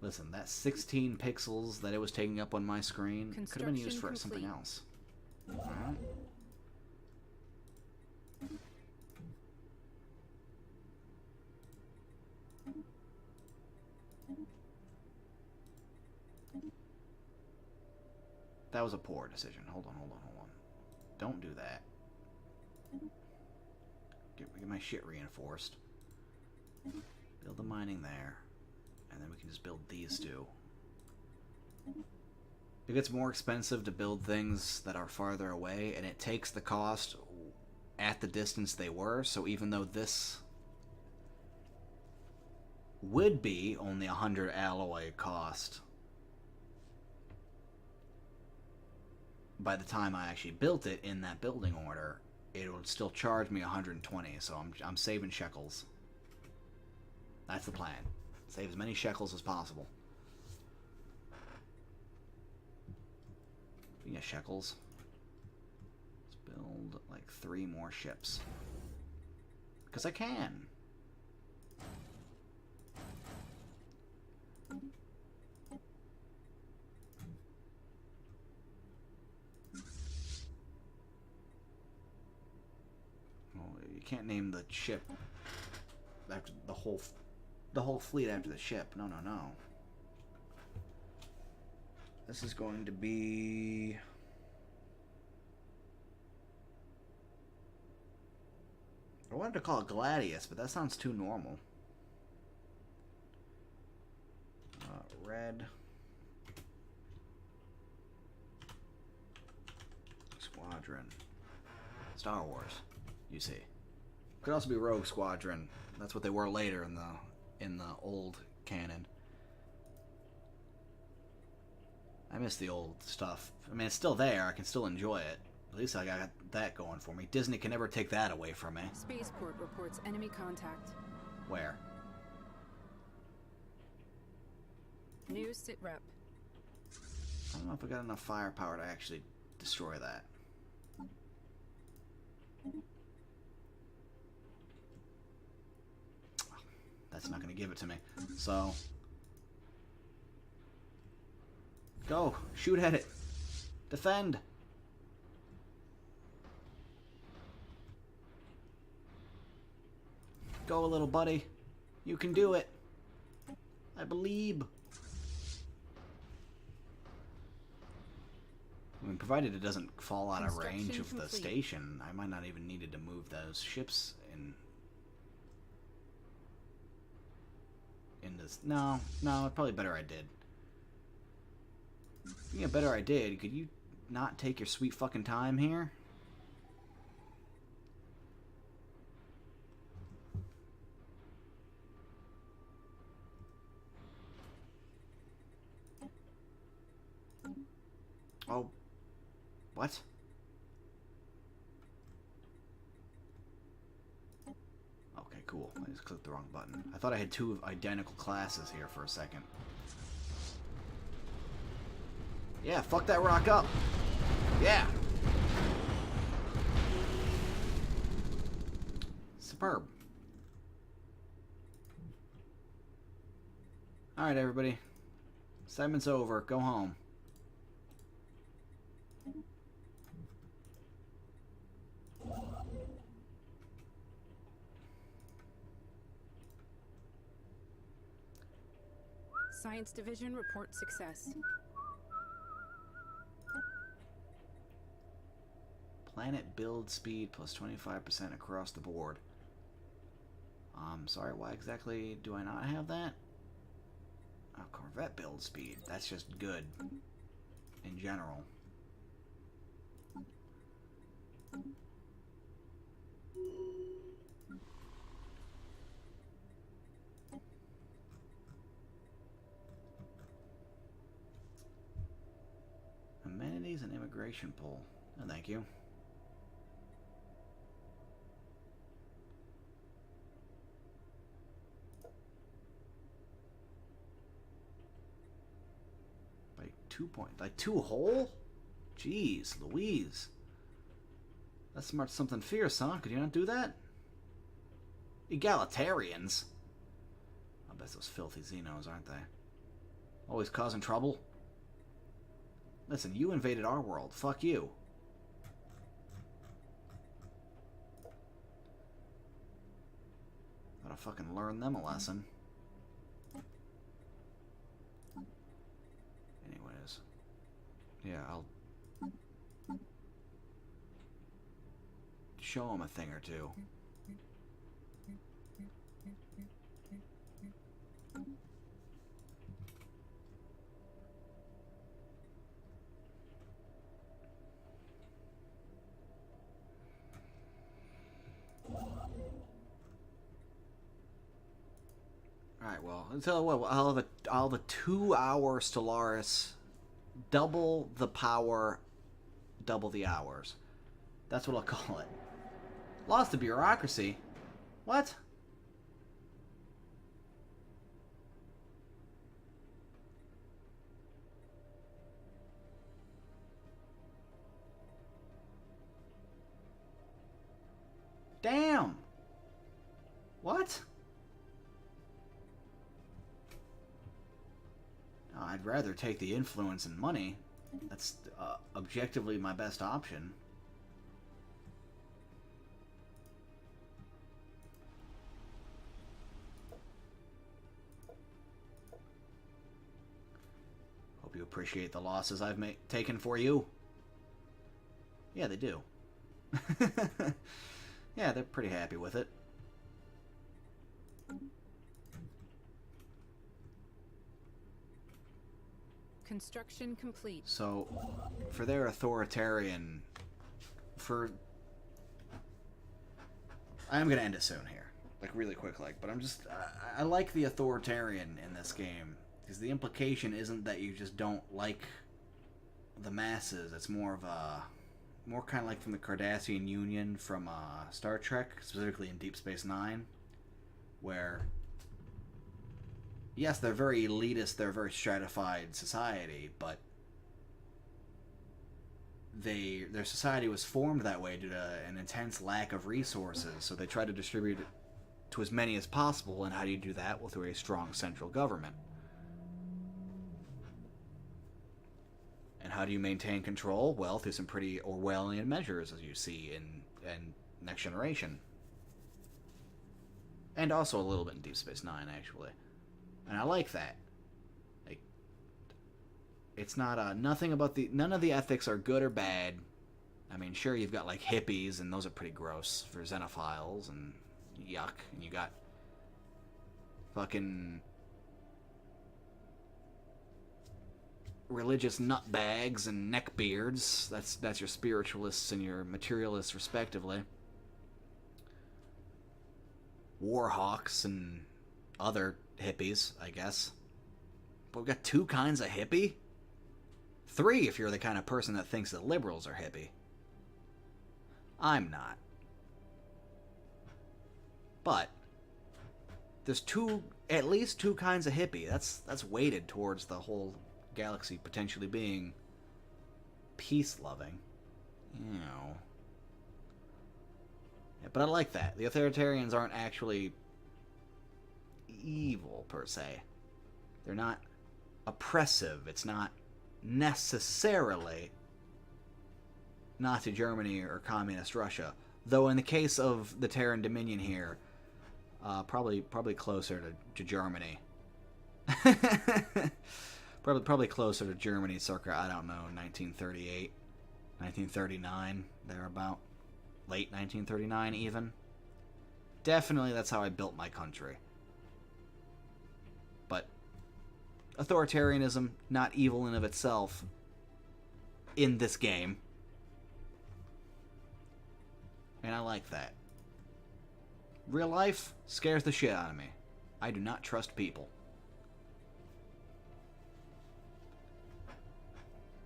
Speaker 1: Listen, that 16 pixels that it was taking up on my screen could have been used for something else. Alright. That was a poor decision. Hold on. Don't do that. Get my shit reinforced. Build the mining there. And then we can just build these two. It gets more expensive to build things that are farther away, and it takes the cost at the distance they were, so even though this would be only 100 alloy cost, by the time I actually built it in that building order, it would still charge me 120, so I'm saving shekels. That's the plan. Save as many shekels as possible. Speaking of shekels, let's build like 3 more ships. Because I can. Well, you can't name the ship after the whole fleet after the ship. No. This is going to be... I wanted to call it Gladius, but that sounds too normal. Red. Squadron. Star Wars, you see. Could also be Rogue Squadron. That's what they were later in the in the old canon. I miss the old stuff. I mean, it's still there. I can still enjoy it. At least I got that going for me. Disney can never take that away from me.
Speaker 5: Spaceport reports enemy contact.
Speaker 1: Where?
Speaker 5: New sitrep.
Speaker 1: I don't know if I got enough firepower to actually destroy that. That's not going to give it to me. So, go. Shoot at it. Defend. Go, little buddy. You can do it. I believe. I mean, provided it doesn't fall out of range of the station, I might not even needed to move those ships in this. No, probably better I did. Yeah, better I did. Could you not take your sweet fucking time here? Oh. What? Okay, cool. I just clicked the wrong button. I thought I had two identical classes here for a second. Yeah, fuck that rock up. Yeah. Superb. Alright, everybody. Segment's over. Go home.
Speaker 5: Science Division reports success.
Speaker 1: Planet build speed plus 25% across the board. Sorry, why exactly do I not have that? Oh, Corvette build speed. That's just good in general. Amenities and immigration pool. Oh, thank you. Like 2 points. Like 2 whole? Jeez, Louise. That's smart something fierce, huh? Could you not do that? Egalitarians? I bet those filthy Xenos, aren't they? Always causing trouble? Listen, you invaded our world. Fuck you. Gotta fucking learn them a lesson. Anyways. Yeah, I'll show them a thing or two. Alright, well, I'll tell you what, I'll have a 2-hour Stellaris, double the power, double the hours. That's what I'll call it. Lost the bureaucracy. What? Damn. What? I'd rather take the influence and money. That's objectively my best option. Hope you appreciate the losses I've taken for you. Yeah, they do. Yeah, they're pretty happy with it.
Speaker 5: Construction complete.
Speaker 1: So, for their authoritarian... I am going to end it soon here. like really quick, like. But I'm just I like the authoritarian in this game because the implication isn't that you just don't like the masses. It's more of a more kind of like from the Cardassian Union from Star Trek, specifically in Deep Space Nine, where yes, they're very elitist, they're a very stratified society, but their society was formed that way due to an intense lack of resources, so they try to distribute it to as many as possible. And how do you do that? Well, through a strong central government. And how do you maintain control? Well, through some pretty Orwellian measures, as you see in Next Generation. And also a little bit in Deep Space Nine, actually. And I like that. Like, it's not nothing about none of the ethics are good or bad. I mean, sure, you've got like hippies, and those are pretty gross for xenophiles, and yuck. And you got fucking religious nutbags and neckbeards. That's your spiritualists and your materialists, respectively. Warhawks and other hippies, I guess. But we've got two kinds of hippie? Three if you're the kind of person that thinks that liberals are hippie. I'm not. But there's at least two kinds of hippie. That's weighted towards the whole galaxy potentially being peace-loving. You know. Yeah, but I like that. The authoritarians aren't actually evil, per se. They're not oppressive. It's not necessarily Nazi Germany or Communist Russia. Though in the case of the Terran Dominion here, probably closer to Germany. Probably closer to Germany circa, I don't know, 1938, 1939, thereabout. Late 1939, even. Definitely that's how I built my country. But authoritarianism, not evil in of itself in this game. And I like that. Real life scares the shit out of me. I do not trust people.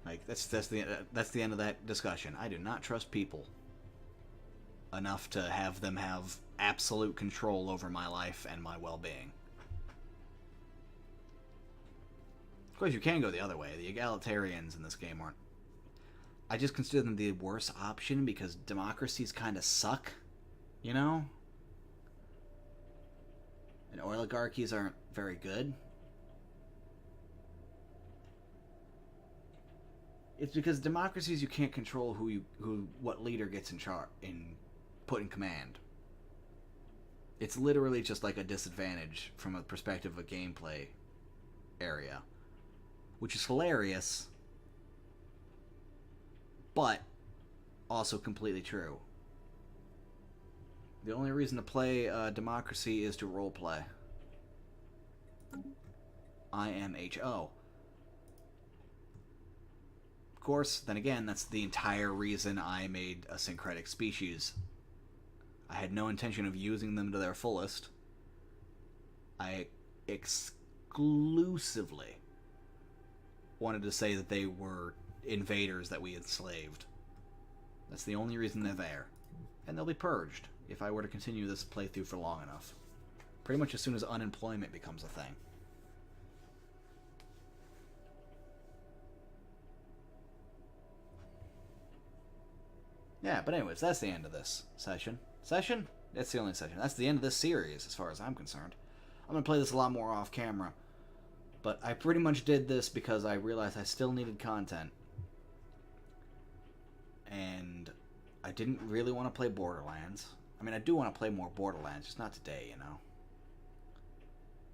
Speaker 1: Like, that's the end of that discussion. I do not trust people enough to have them have absolute control over my life and my well-being. Of course, you can go the other way. The egalitarians in this game aren't... I just consider them the worst option because democracies kind of suck, you know? And oligarchies aren't very good. It's because democracies you can't control what leader gets put in command. It's literally just like a disadvantage from a perspective of a gameplay area, which is hilarious, but also completely true. The only reason to play democracy is to roleplay. IMHO. Of course, then again, that's the entire reason I made a syncretic species. I had no intention of using them to their fullest. I exclusively wanted to say that they were invaders that we enslaved. That's the only reason they're there. And they'll be purged if I were to continue this playthrough for long enough. Pretty much as soon as unemployment becomes a thing. Yeah, but anyways, that's the end of this session. Session? That's the only session. That's the end of this series, as far as I'm concerned. I'm going to play this a lot more off camera. But I pretty much did this because I realized I still needed content. And I didn't really want to play Borderlands. I mean, I do want to play more Borderlands, just not today, you know.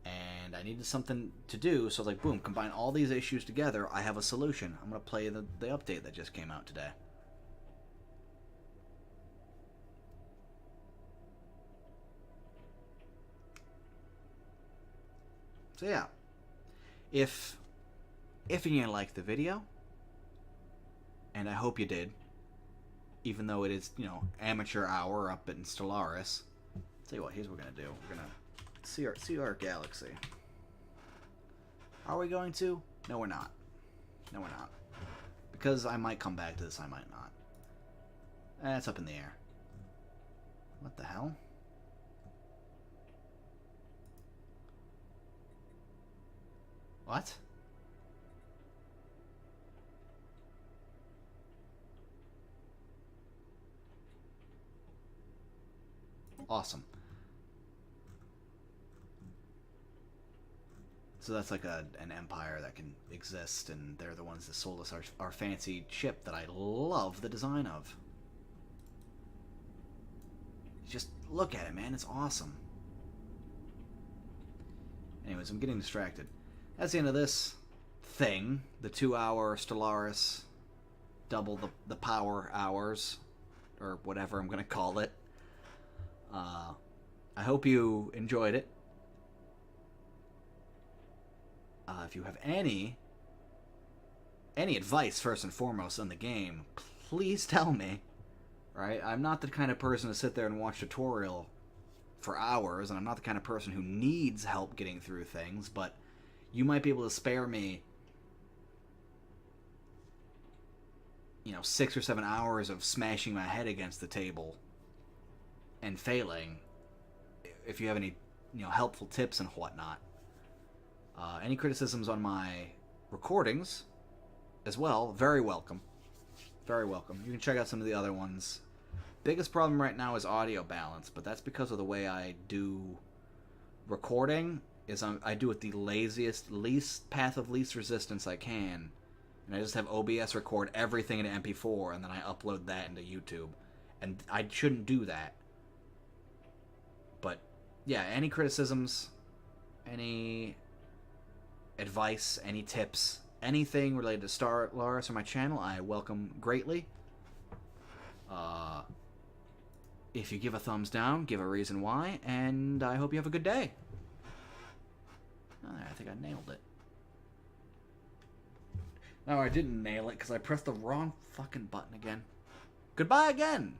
Speaker 1: And I needed something to do, so I was like, boom, combine all these issues together, I have a solution. I'm going to play the update that just came out today. So yeah, if you liked the video, and I hope you did, even though it is, you know, amateur hour up in Stellaris, Tell you what, here's what we're gonna do. We're gonna see our galaxy. Are we going to? No, we're not. No, we're not. Because I might come back to this, I might not. It's up in the air. What the hell? What? Awesome. So that's like an empire that can exist, and they're the ones that sold us our fancy ship that I love the design of. Just look at it, man. It's awesome. Anyways, I'm getting distracted. That's the end of this thing. The 2-hour Stellaris. Double the power hours. Or whatever I'm going to call it. I hope you enjoyed it. If you have any advice, first and foremost, on the game, please tell me. Right? I'm not the kind of person to sit there and watch tutorial for hours, and I'm not the kind of person who needs help getting through things, but you might be able to spare me, 6 or 7 hours of smashing my head against the table and failing. If you have any, helpful tips and whatnot. Any criticisms on my recordings as well, very welcome. Very welcome. You can check out some of the other ones. Biggest problem right now is audio balance, but that's because of the way I do recording. I do it the least path of least resistance I can, and I just have OBS record everything into MP4, and then I upload that into YouTube. And I shouldn't do that. But yeah, any criticisms, any advice, any tips, anything related to Stellaris or my channel, I welcome greatly. If you give a thumbs down, give a reason why, and I hope you have a good day. I think I nailed it. No, I didn't nail it because I pressed the wrong fucking button again. Goodbye again!